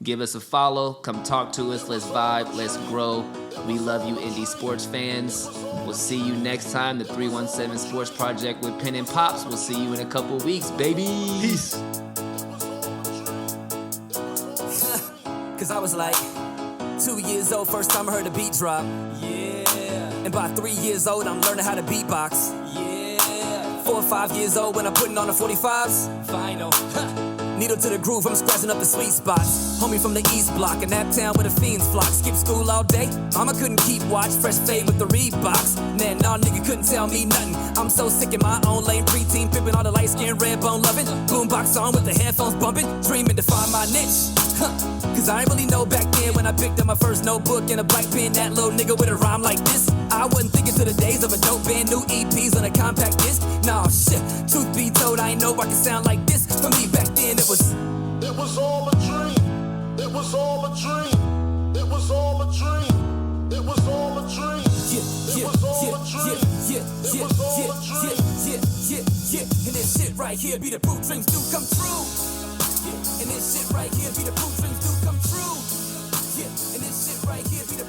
Give us a follow. Come talk to us. Let's vibe. Let's grow. We love you, indie sports fans. We'll see you next time. The 317 Sports Project with Penn and Pops. We'll see you in a couple weeks, baby. Peace. Cause I was like 2 years old, first time I heard a beat drop. Yeah. And by 3 years old, I'm learning how to beatbox. Yeah. 4 or 5 years old when I'm putting on the 45s. Final. Needle to the groove, I'm scratching up the sweet spots. Homie from the East Block, in that town where the fiends flock. Skip school all day, mama couldn't keep watch. Fresh fade with the Reeboks. Nah, nigga couldn't tell me nothing. I'm so sick in my own lane, preteen, pimping all the light skin, red bone loving. Boombox on with the headphones bumping, dreaming to find my niche. Cause I ain't really know back then when I picked up my first notebook and a black pen, that little nigga with a rhyme like this. I wasn't thinking to the days of a dope band, new EPs on a compact disc. Nah, shit, truth be told, I ain't know I could sound like this. For me back then, it was all a dream. It was all a dream. It was all a dream. It was all a dream. Yeah. And this shit right here be the proof dreams do come true. Yeah. And this shit right here be the proof dreams do come true. Yeah. And this shit right here be the